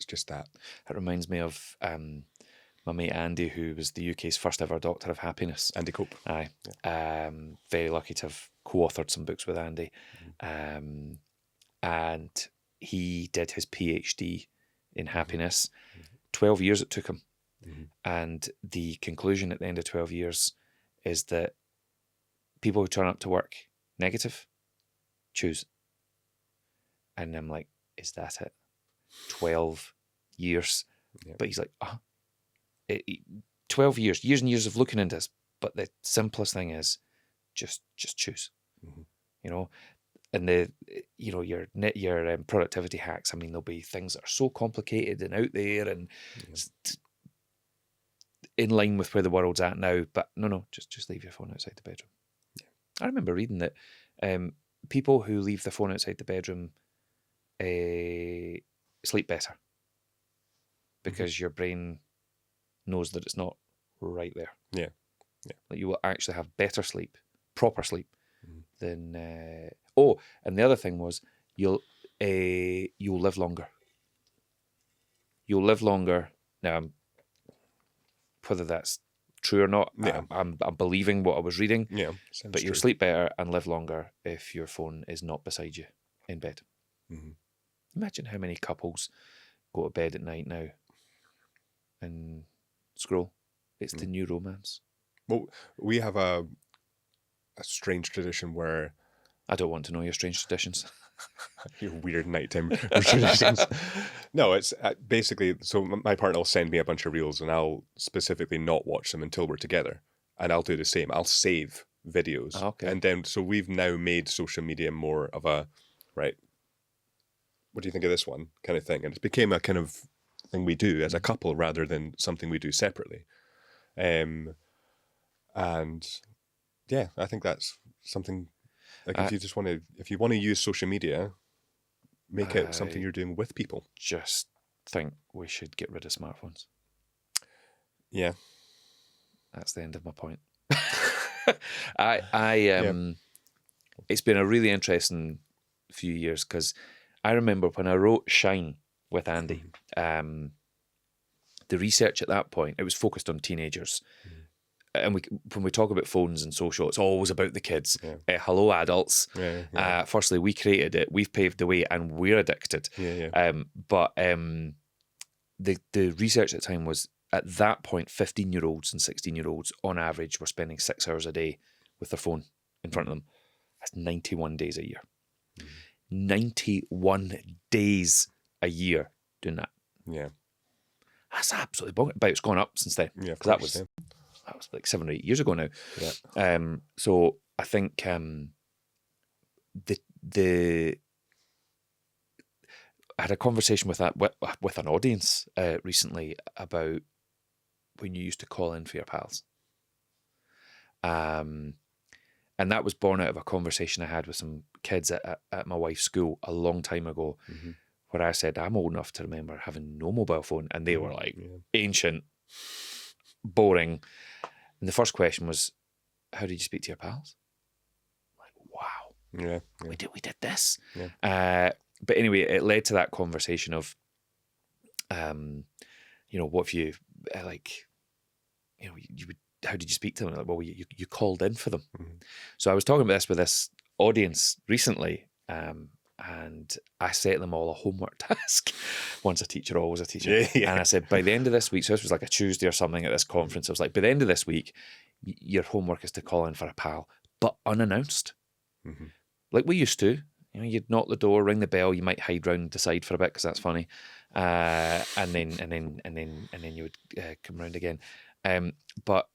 just that. It reminds me of my mate Andy, who was the UK's first ever Doctor of Happiness. Andy Cope. Aye. Yeah. Very lucky to have co-authored some books with Andy. And he did his PhD in happiness. 12 years it took him. And the conclusion at the end of 12 years is that people who turn up to work negative, choose. And I'm like, is that it? 12 years. Yep. But he's like, 12 years and years of looking into this. But the simplest thing is just choose. And your productivity hacks, I mean, there'll be things that are so complicated and out there and in line with where the world's at now. But no, just leave your phone outside the bedroom. Yeah. I remember reading that people who leave their phone outside the bedroom sleep better, because your brain knows that it's not right there. Yeah. Like you will actually have better sleep, proper sleep, than. And the other thing was you'll live longer. You'll live longer. Now, whether that's true or not, I'm believing what I was reading. Yeah, but you'll sleep better and live longer if your phone is not beside you in bed. Mm-hmm. Imagine how many couples go to bed at night now and scroll. It's the new romance. Well, we have a strange tradition where... I don't want to know your strange traditions. Your weird nighttime traditions. No, it's basically, so my partner will send me a bunch of reels and I'll specifically not watch them until we're together. And I'll do the same. I'll save videos. Okay. And then, so we've now made social media more of a, right, what do you think of this one kind of thing? And it became a kind of thing we do as a couple rather than something we do separately. And yeah, I think that's something, like if you want to use social media, make it something you're doing with people. Just think we should get rid of smartphones. Yeah. That's the end of my point. It's been a really interesting few years because I remember when I wrote Shine with Andy, the research at that point, it was focused on teenagers. And when we talk about phones and social, it's always about the kids. Yeah. Hello, adults. Yeah. Firstly, we created it, we've paved the way, and we're addicted. But the research at the time was, at that point, 15-year-olds and 16-year-olds on average were spending 6 hours a day with their phone in front of them. That's 91 days a year. 91 days a year doing that. Yeah. That's absolutely bonkers. But it's gone up since then. Yeah, that was like 7 or 8 years ago now. Yeah. So I think the I had a conversation with an audience recently about when you used to call in for your pals. And that was born out of a conversation I had with some kids at my wife's school a long time ago, where I said, I'm old enough to remember having no mobile phone. And they were like, ancient, boring. And the first question was, how did you speak to your pals? Like, wow. Yeah. We did this. Yeah. But anyway, it led to that conversation of, what if you, you would, how did you speak to them? Like, well, you called in for them. So I was talking about this with this audience recently, and I set them all a homework task. Once a teacher, always a teacher. Yeah. And I said, by the end of this week, so this was like a Tuesday or something at this conference, I was like, by the end of this week, your homework is to call in for a pal, but unannounced. Like we used to. You'd knock the door, ring the bell. You might hide round the side for a bit because that's funny, and then you would come round again. But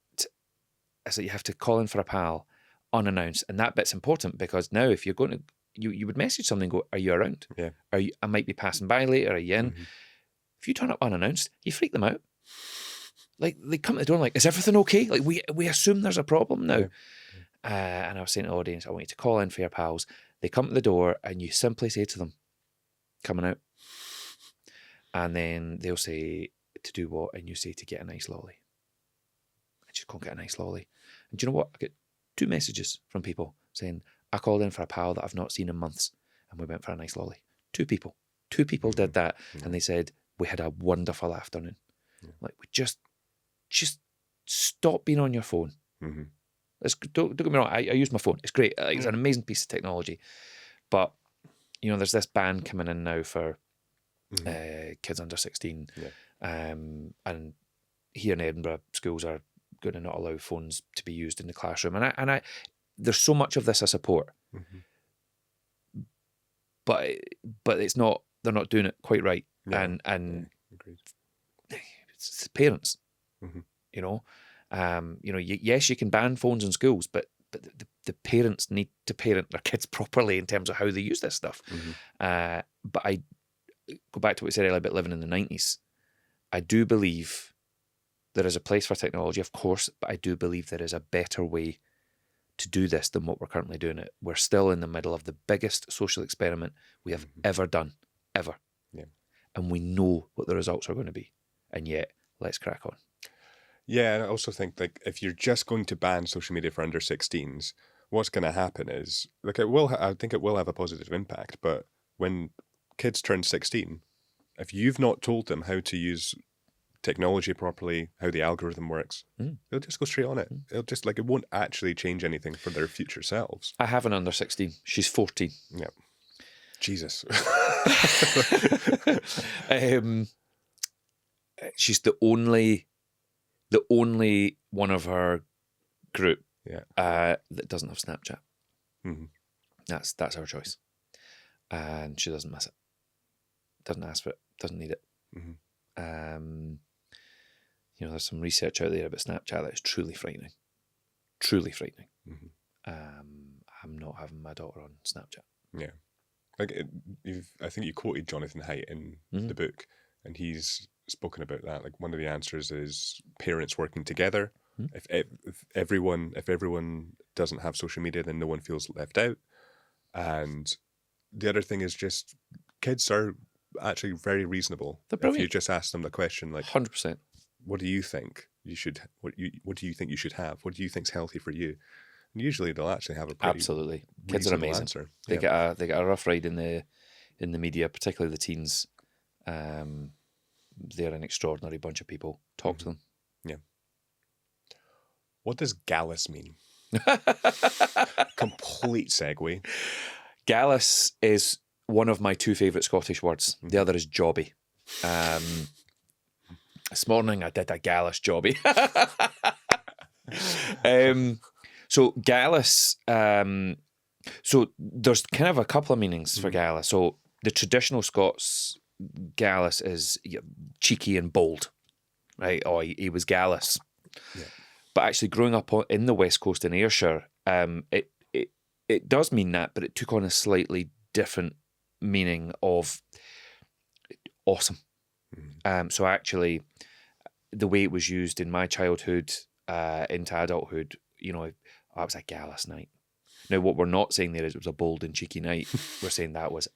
I said you have to call in for a pal unannounced, and that bit's important because now if you're going to, you would message something and go, "Are you around? Yeah. I might be passing by later. Are you in?" If you turn up unannounced, you freak them out. Like they come to the door like, "Is everything okay?" Like we assume there's a problem now. And I was saying to the audience, I want you to call in for your pals. They come to the door and you simply say to them, coming out. And then they'll say to do what? And you say to get a nice lolly. And just go and get a nice lolly. And do you know what? I get 2 messages from people saying, I called in for a pal that I've not seen in months and we went for a nice lolly. 2 people. 2 people did that. And they said, we had a wonderful afternoon. Like, we just stop being on your phone. Don't get me wrong, I use my phone. It's great. It's an amazing piece of technology. But, there's this ban coming in now for kids under 16. And here in Edinburgh, schools are going to not allow phones to be used in the classroom. And I there's so much of this I support. But it's not, they're not doing it quite right. And it's the parents, yes, you can ban phones in schools, but the parents need to parent their kids properly in terms of how they use this stuff. But I go back to what we said earlier about living in the 90s. I do believe there is a place for technology, of course, but I do believe there is a better way to do this than what we're currently doing it. We're still in the middle of the biggest social experiment we have ever done, ever. And we know what the results are going to be. And yet, let's crack on. Yeah, and I also think, like, if you're just going to ban social media for under 16s, what's going to happen is, like, I think it will have a positive impact, but when kids turn 16, if you've not told them how to use technology properly, how the algorithm works, they'll just go straight on it. It'll just, it won't actually change anything for their future selves. I have an under 16. She's 14. Yeah. Jesus. She's the only one of her group that doesn't have Snapchat. Mm-hmm. That's her choice, and she doesn't miss it. Doesn't ask for it. Doesn't need it. Mm-hmm. There's some research out there about Snapchat that is truly frightening. Truly frightening. Mm-hmm. I'm not having my daughter on Snapchat. Yeah, I think you quoted Jonathan Haidt in the book, and he's spoken about that. Like, one of the answers is parents working together. If everyone doesn't have social media, then no one feels left out. And the other thing is just kids are actually very reasonable. They're brilliant. If you just ask them the question, like, 100%. what do you think you should? What do you think you should have? What do you think's healthy for you? And usually they'll actually have a pretty absolutely. Kids are amazing. Answer. They get a rough ride in the media, particularly the teens. They're an extraordinary bunch of people. Talk to them. Yeah. What does gallus mean? Complete segue. Gallus is one of my two favourite Scottish words. The other is jobby. This morning I did a gallus jobby. So gallus, so there's kind of a couple of meanings for gallus. So the traditional Scots gallus is cheeky and bold, right? Oh, he was gallus. Yeah. But actually, growing up in the West Coast in Ayrshire, it does mean that, but it took on a slightly different meaning of awesome. So actually, the way it was used in my childhood into adulthood, I was a gallus night. Now, what we're not saying there is it was a bold and cheeky night. We're saying that was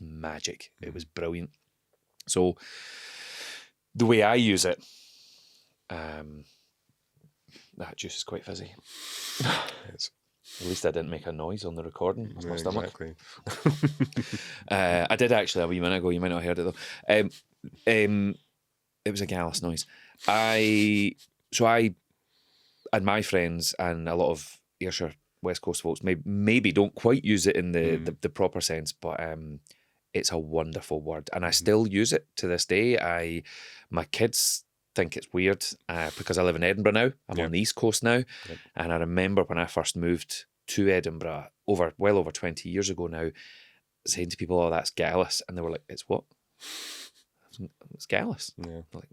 magic. It was brilliant. So the way I use it, that juice is quite fizzy. At least I didn't make a noise on the recording. That's my stomach. Exactly. I did actually a wee minute ago. You might not have heard it though. It was a gallus noise. I and my friends and a lot of Ayrshire West Coast folks maybe don't quite use it in the proper sense, but it's a wonderful word, and I still use it to this day. My kids think it's weird because I live in Edinburgh now. I'm on the East Coast now, and I remember when I first moved to Edinburgh well over 20 years ago now, saying to people, "Oh, that's gallus," and they were like, "It's what?" It's gallus. Yeah. Like,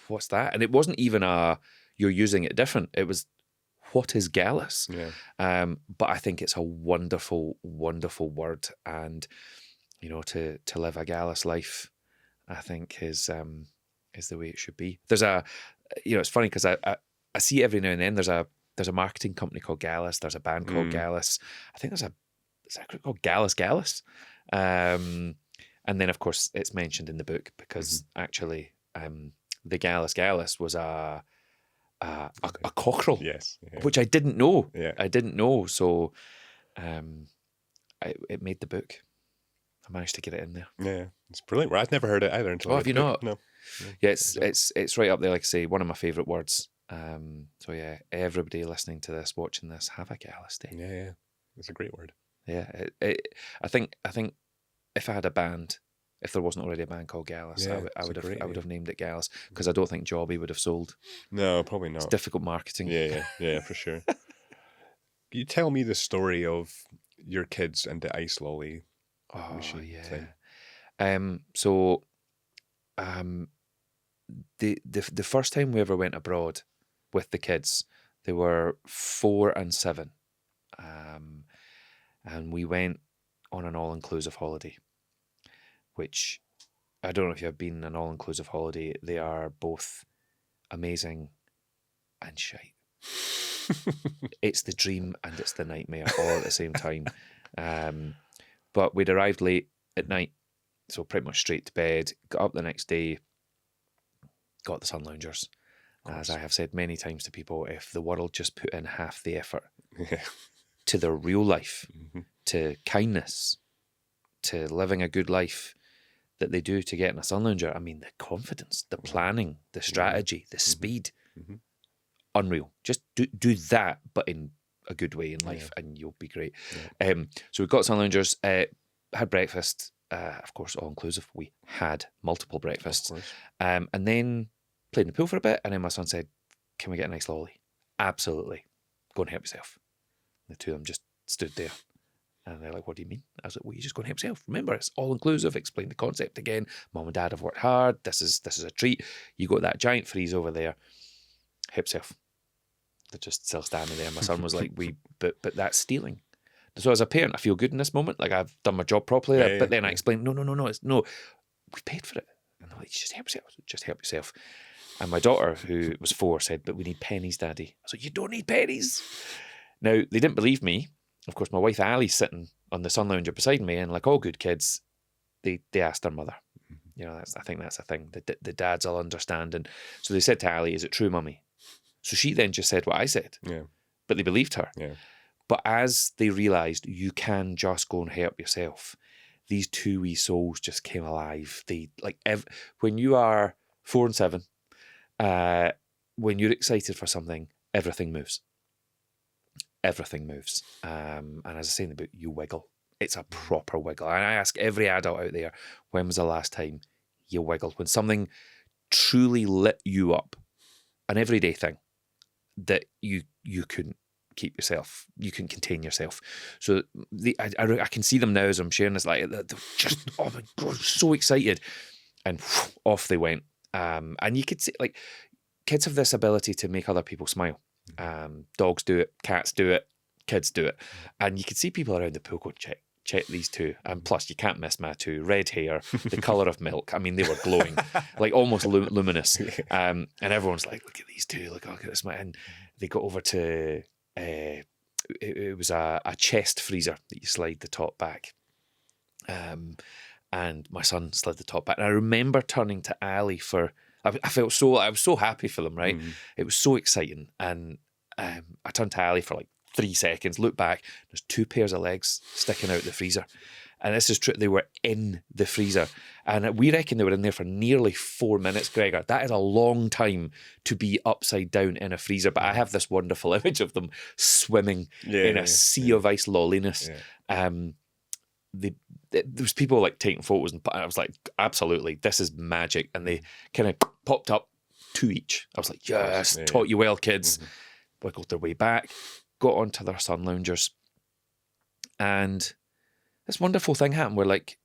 what's that? And it wasn't even you're using it different. It was, what is gallus? Yeah. But I think it's a wonderful, wonderful word, and to live a gallus life, I think is the way it should be. There's it's funny because I see every now and then there's a marketing company called Gallus. There's a band called Gallus. I think there's a group called Gallus. And then of course it's mentioned in the book because actually the Gallus was a cockerel. Yes. Yeah. Which I didn't know. Yeah. I didn't know. So it made the book. I managed to get it in there. Yeah, it's brilliant. Well, I'd never heard it either until I read have you the book. not? No. Yeah, it's right up there, like I say, one of my favourite words. So yeah, everybody listening to this, watching this, have a gallus day. Yeah, it's a great word. Yeah, I think if I had a band, if there wasn't already a band called Gallus, I would have named it Gallus, because I don't think Jobby would have sold. No, probably not. It's difficult marketing. Yeah, for sure. Can you tell me the story of your kids and the ice lolly? Oh yeah. Thing? The first time we ever went abroad with the kids, they were 4 and 7, and we went on an all-inclusive holiday, which I don't know if you've been an all-inclusive holiday. They are both amazing and shite. It's the dream and it's the nightmare all at the same time. But we'd arrived late at night, so pretty much straight to bed, got up the next day, got the sun loungers. As I have said many times to people, if the world just put in half the effort to their real life, to kindness, to living a good life that they do to get in a sun lounger, I mean, the confidence, the planning, the strategy, the speed, unreal. Just do that, but in a good way in life, and you'll be great. Yeah. So we got sun loungers, had breakfast, of course, all inclusive. We had multiple breakfasts, and then played in the pool for a bit. And then my son said, "Can we get a nice lolly?" Absolutely. Go and help yourself. The two of them just stood there. And they're like, "What do you mean?" I was like, "Well, you just go and help yourself. Remember, it's all inclusive." Explain the concept again. Mum and Dad have worked hard. This is a treat. You got that giant freeze over there. Help yourself. They're just still standing there. My son was like, but that's stealing. So as a parent, I feel good in this moment. Like I've done my job properly. But then I explained, no, we paid for it. And I'm like, just help yourself. Just help yourself. And my daughter, who was 4, said, "But we need pennies, Daddy." I was like, "You don't need pennies." Now, they didn't believe me. Of course, my wife Ali's sitting on the sun lounger beside me, and like all good kids, they asked their mother. You know, I think that's a thing. The dads will understand. And so they said to Ali, "Is it true, Mummy?" So she then just said what I said. Yeah. But they believed her. Yeah. But as they realised you can just go and help yourself, these 2 wee souls just came alive. They when you are 4 and 7, when you're excited for something, everything moves. Everything moves. And as I say in the book, you wiggle. It's a proper wiggle. And I ask every adult out there, when was the last time you wiggled? When something truly lit you up, an everyday thing that you couldn't keep yourself, you couldn't contain yourself. So I can see them now as I'm sharing this, like they're just, oh my God, so excited. And off they went. And you could see, like, kids have this ability to make other people smile. Dogs do it, cats do it, kids do it. And you could see people around the pool going, check these two. And plus, you can't miss my two. Red hair, the colour of milk. I mean, they were glowing, like almost luminous. And everyone's like, "Look at these two, look at this." And they got over to, it was a chest freezer that you slide the top back. And my son slid the top back. And I remember turning to Ali I was so happy for them, right? It was so exciting. And I turned to Ali for like 3 seconds, looked back, there's 2 pairs of legs sticking out the freezer. And this is true, they were in the freezer. And we reckon they were in there for nearly 4 minutes, Gregor. That is a long time to be upside down in a freezer. But I have this wonderful image of them swimming in a sea of ice lolliness. There was people like taking photos, and I was like, absolutely, this is magic. And they kind of popped up 2 each. I was like, yes, taught you well, kids. Wiggled their way back, got onto their sun loungers, and this wonderful thing happened where, like,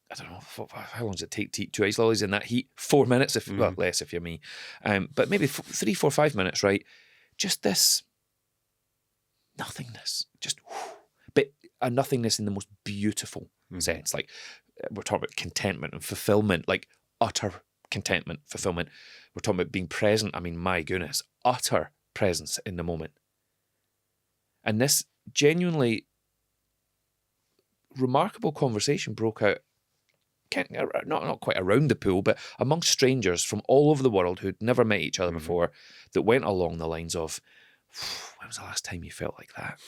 I don't know, how long does it take to eat 2 ice lollies in that heat? 4 minutes, well, less if you're me. But maybe 3, 4, 5 minutes, right? Just this nothingness, just but a nothingness in the most beautiful sense. Like, we're talking about contentment and fulfillment, like utter contentment, fulfillment. We're talking about being present. I mean, my goodness, utter presence in the moment. And this genuinely remarkable conversation broke out, not quite around the pool, but amongst strangers from all over the world who'd never met each other before, that went along the lines of, "When was the last time you felt like that?"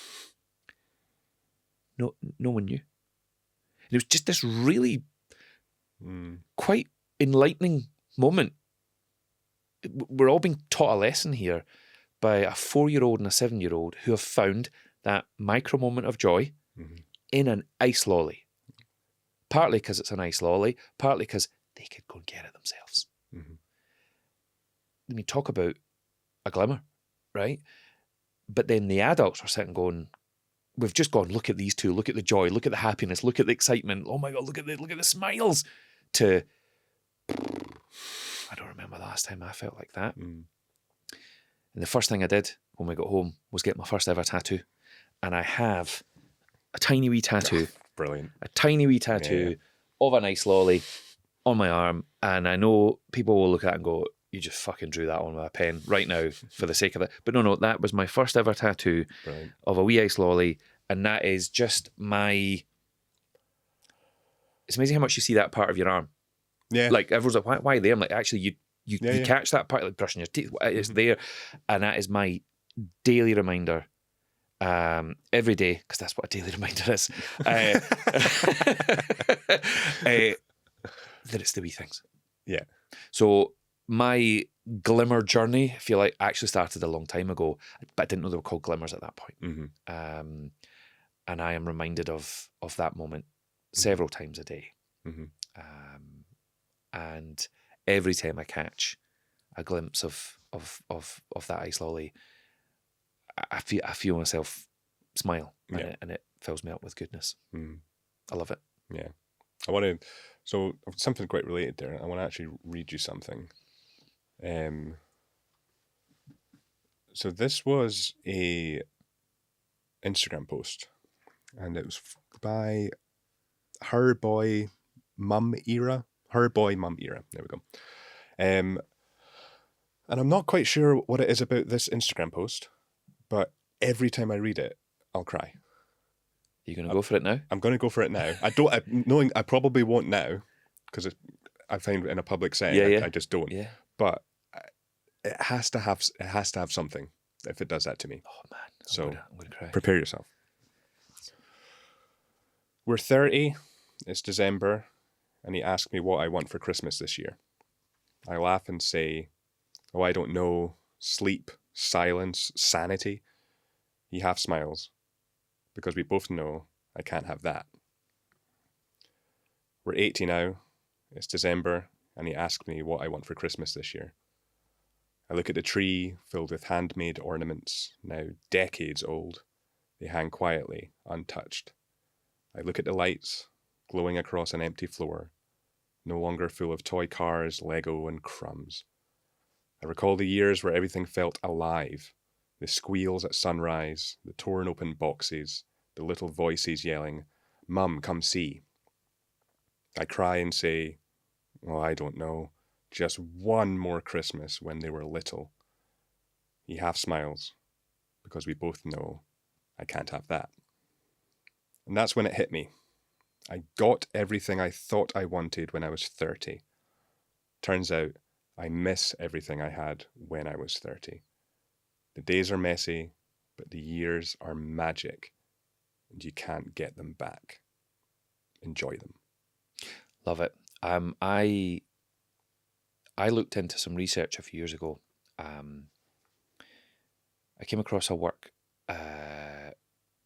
No one knew. And it was just this really quite enlightening moment. We're all being taught a lesson here by a 4-year-old and a 7-year-old who have found that micro moment of joy in an ice lolly. Partly because it's an ice lolly, partly because they could go and get it themselves. I mean, talk about a glimmer, right? But then the adults are sitting going, we've just gone, look at these two, look at the joy, look at the happiness, look at the excitement. Oh my God, look at the smiles. To, I don't remember the last time I felt like that. And the first thing I did when we got home was get my first ever tattoo. And I have a tiny wee tattoo. Brilliant. A tiny wee tattoo of an ice lolly on my arm. And I know people will look at it and go, "You just fucking drew that on with a pen right now for the sake of it." But no, that was my first ever tattoo of a wee ice lolly. And that is just my... It's amazing how much you see that part of your arm. Yeah. Like, everyone's like, why there? I'm like, actually, you catch that part, like brushing your teeth. It's there. And that is my daily reminder every day, because that's what a daily reminder is, that it's the wee things. Yeah. So my glimmer journey, I feel like, actually started a long time ago, but I didn't know they were called glimmers at that point. Mm-hmm. And I am reminded of that moment several times a day. Mm-hmm. And every time I catch a glimpse of that ice lolly, I feel myself smile, and it fills me up with goodness. Mm. I love it. Yeah. I want to, so something quite related there. I want to actually read you something. So this was a Instagram post, and it was by Her Boy Mum Era. There we go. And I'm not quite sure what it is about this Instagram post, but every time I read it, I'll cry. You going to go for it now? I'm going to go for it now. Knowing I probably won't now, because I find in a public setting, I just don't. Yeah. But it has to have something if it does that to me. Oh man! I'm going to cry. Prepare yourself. We're 30. It's December, and he asked me what I want for Christmas this year. I laugh and say, "Oh, I don't know. Sleep, silence, sanity." He half smiles, because we both know I can't have that. We're 80 now. It's December, and he asked me what I want for Christmas this year. I look at the tree filled with handmade ornaments, now decades old. They hang quietly, untouched. I look at the lights, glowing across an empty floor, no longer full of toy cars, Lego, and crumbs. I recall the years where everything felt alive. The squeals at sunrise, the torn open boxes, the little voices yelling, "Mum, come see." I cry and say, "Oh, I don't know. Just one more Christmas when they were little." He half smiles, because we both know I can't have that. And that's when it hit me. I got everything I thought I wanted when I was 30. Turns out I miss everything I had when I was 30. The days are messy, but the years are magic, and you can't get them back. Enjoy them. Love it. I looked into some research a few years ago. I came across a work, an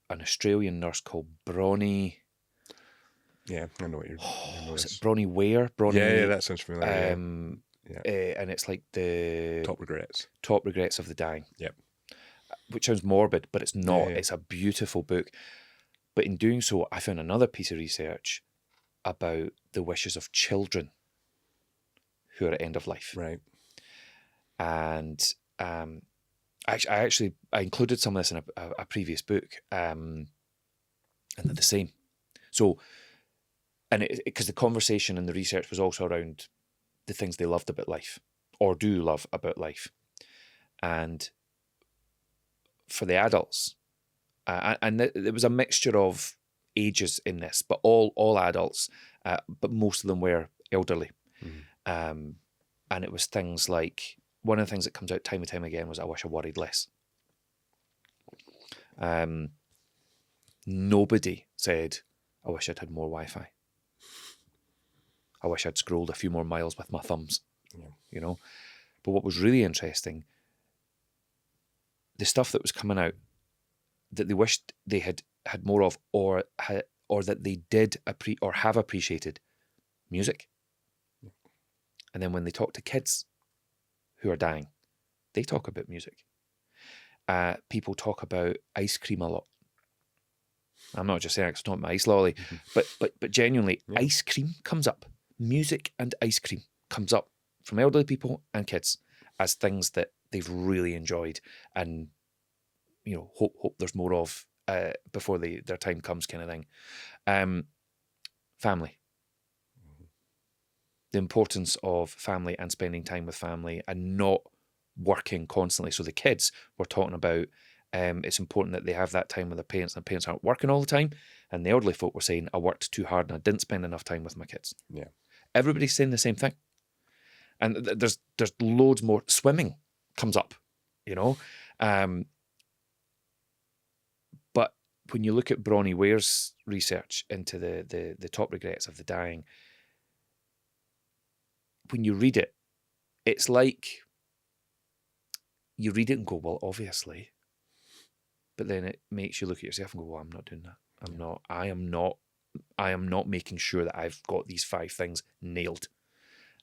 Australian nurse called Bronnie. Yeah, I know what you're. Is it Bronnie Ware? Yeah, that sounds familiar. And it's like the Top regrets of the dying. Yep. Which sounds morbid, but it's not. Yeah. It's a beautiful book. But in doing so, I found another piece of research about the wishes of children who are at end of life. Right. And I included some of this in a previous book, and they're the same. So, and because the conversation and the research was also around the things they loved about life, or do love about life, and for the adults, and there was a mixture of ages in this, but all adults, but most of them were elderly. Mm-hmm. And it was things like, one of the things that comes out time and time again was, "I wish I worried less." Nobody said, "I wish I'd had more Wi-Fi. I wish I'd scrolled a few more miles with my thumbs." Yeah. You know? But what was really interesting, the stuff that was coming out that they wished they had more of, or that they did or have appreciated: music. And then when they talk to kids who are dying, they talk about music. People talk about ice cream a lot. I'm not just saying it's not my ice lolly, but genuinely, ice cream comes up. Music and ice cream comes up from elderly people and kids as things that they've really enjoyed, and hope there's more of before their time comes, kind of thing. Family. The importance of family and spending time with family and not working constantly. So the kids were talking about it's important that they have that time with their parents, and the parents aren't working all the time. And the elderly folk were saying, "I worked too hard and I didn't spend enough time with my kids." Yeah. Everybody's saying the same thing. And there's loads more. Swimming comes up, But when you look at Bronnie Ware's research into the top regrets of the dying, when you read it, it's like you read it and go, well, obviously. But then it makes you look at yourself and go, well, I'm not doing that. I am not making sure that I've got these 5 things nailed.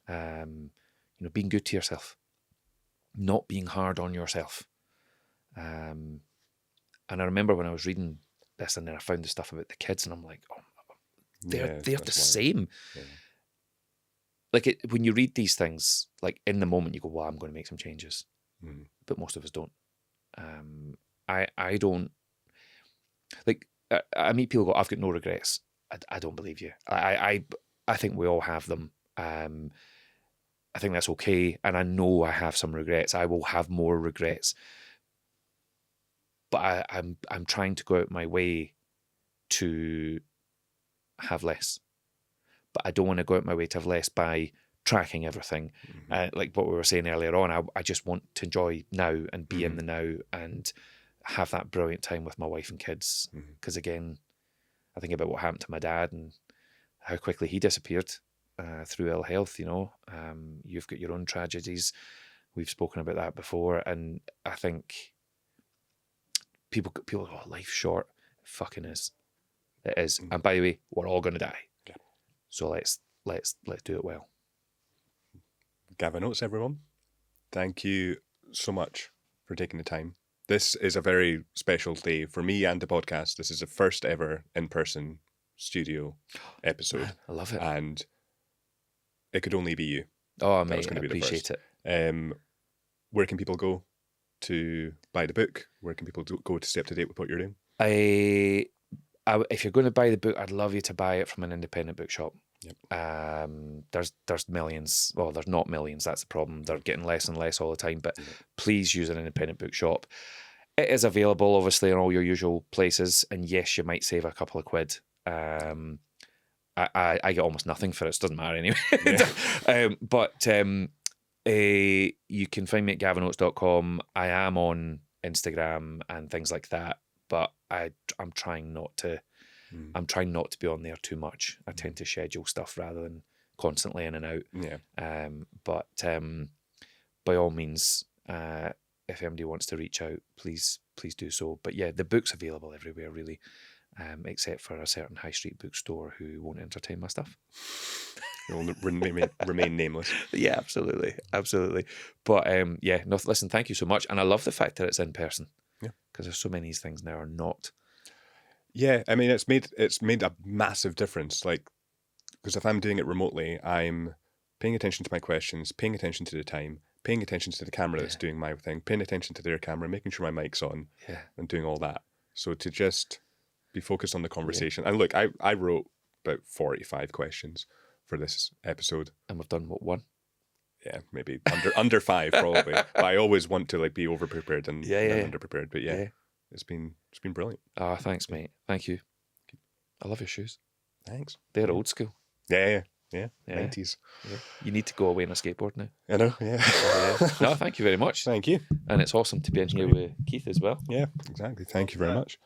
Being good to yourself, not being hard on yourself. And I remember when I was reading this and then I found the stuff about the kids and I'm like, oh, they're the same. Yeah. Like when you read these things, like in the moment you go, well, I'm going to make some changes. But most of us don't. I don't, like, I meet people go, I've got no regrets. I don't believe you. I think we all have them. I think that's okay. And I know I have some regrets. I will have more regrets. But I'm trying to go out my way to have less. But I don't want to go out my way to have less by tracking everything. Like what we were saying earlier on, I just want to enjoy now and be in the now and have that brilliant time with my wife and kids. Because again, I think about what happened to my dad and how quickly he disappeared through ill health. You've got your own tragedies. We've spoken about that before. And I think people go, oh, life's short. It fucking is. It is. And by the way, we're all going to die. Yeah. So let's do it well. Gavin Oattes, everyone. Thank you so much for taking the time. This is a very special day for me and the podcast. This is the first ever in-person studio episode. Man, I love it. And it could only be you. Oh, mate, I appreciate it. Where can people go to buy the book? Where can people go to stay up to date with what you're doing? If you're going to buy the book, I'd love you to buy it from an independent bookshop. Yep. There's millions. Well, there's not millions. That's the problem. They're getting less and less all the time. But please use an independent bookshop. It is available, obviously, in all your usual places. And yes, you might save a couple of quid. I get almost nothing for it. So it doesn't matter anyway. But you can find me at gavinoates.com. I am on Instagram and things like that. But I'm trying not to. I'm trying not to be on there too much. I tend to schedule stuff rather than constantly in and out. Yeah. But by all means, if anybody wants to reach out, please do so. But yeah, the book's available everywhere really, except for a certain high street bookstore who won't entertain my stuff. You'll remain nameless. Yeah, absolutely. But listen, thank you so much, and I love the fact that it's in person. Yeah, because there's so many of these things now are not. Yeah, I mean, it's made a massive difference. Like, because if I'm doing it remotely, I'm paying attention to my questions, paying attention to the time, paying attention to the camera that's doing my thing, paying attention to their camera, making sure my mic's on, and doing all that. So to just be focused on the conversation. And look, I wrote about 45 questions for this episode, and we've done what, 1? Yeah, maybe under 5 probably. But I always want to like be over prepared and under prepared. But yeah. It's been brilliant. Ah, thanks, mate. Thank you. I love your shoes. Thanks. They're old school. Yeah. 90s. Yeah. You need to go away on a skateboard now. I know, yeah. No, thank you very much. Thank you. And it's awesome to be in here with Keith as well. Yeah, exactly. Thank you very much.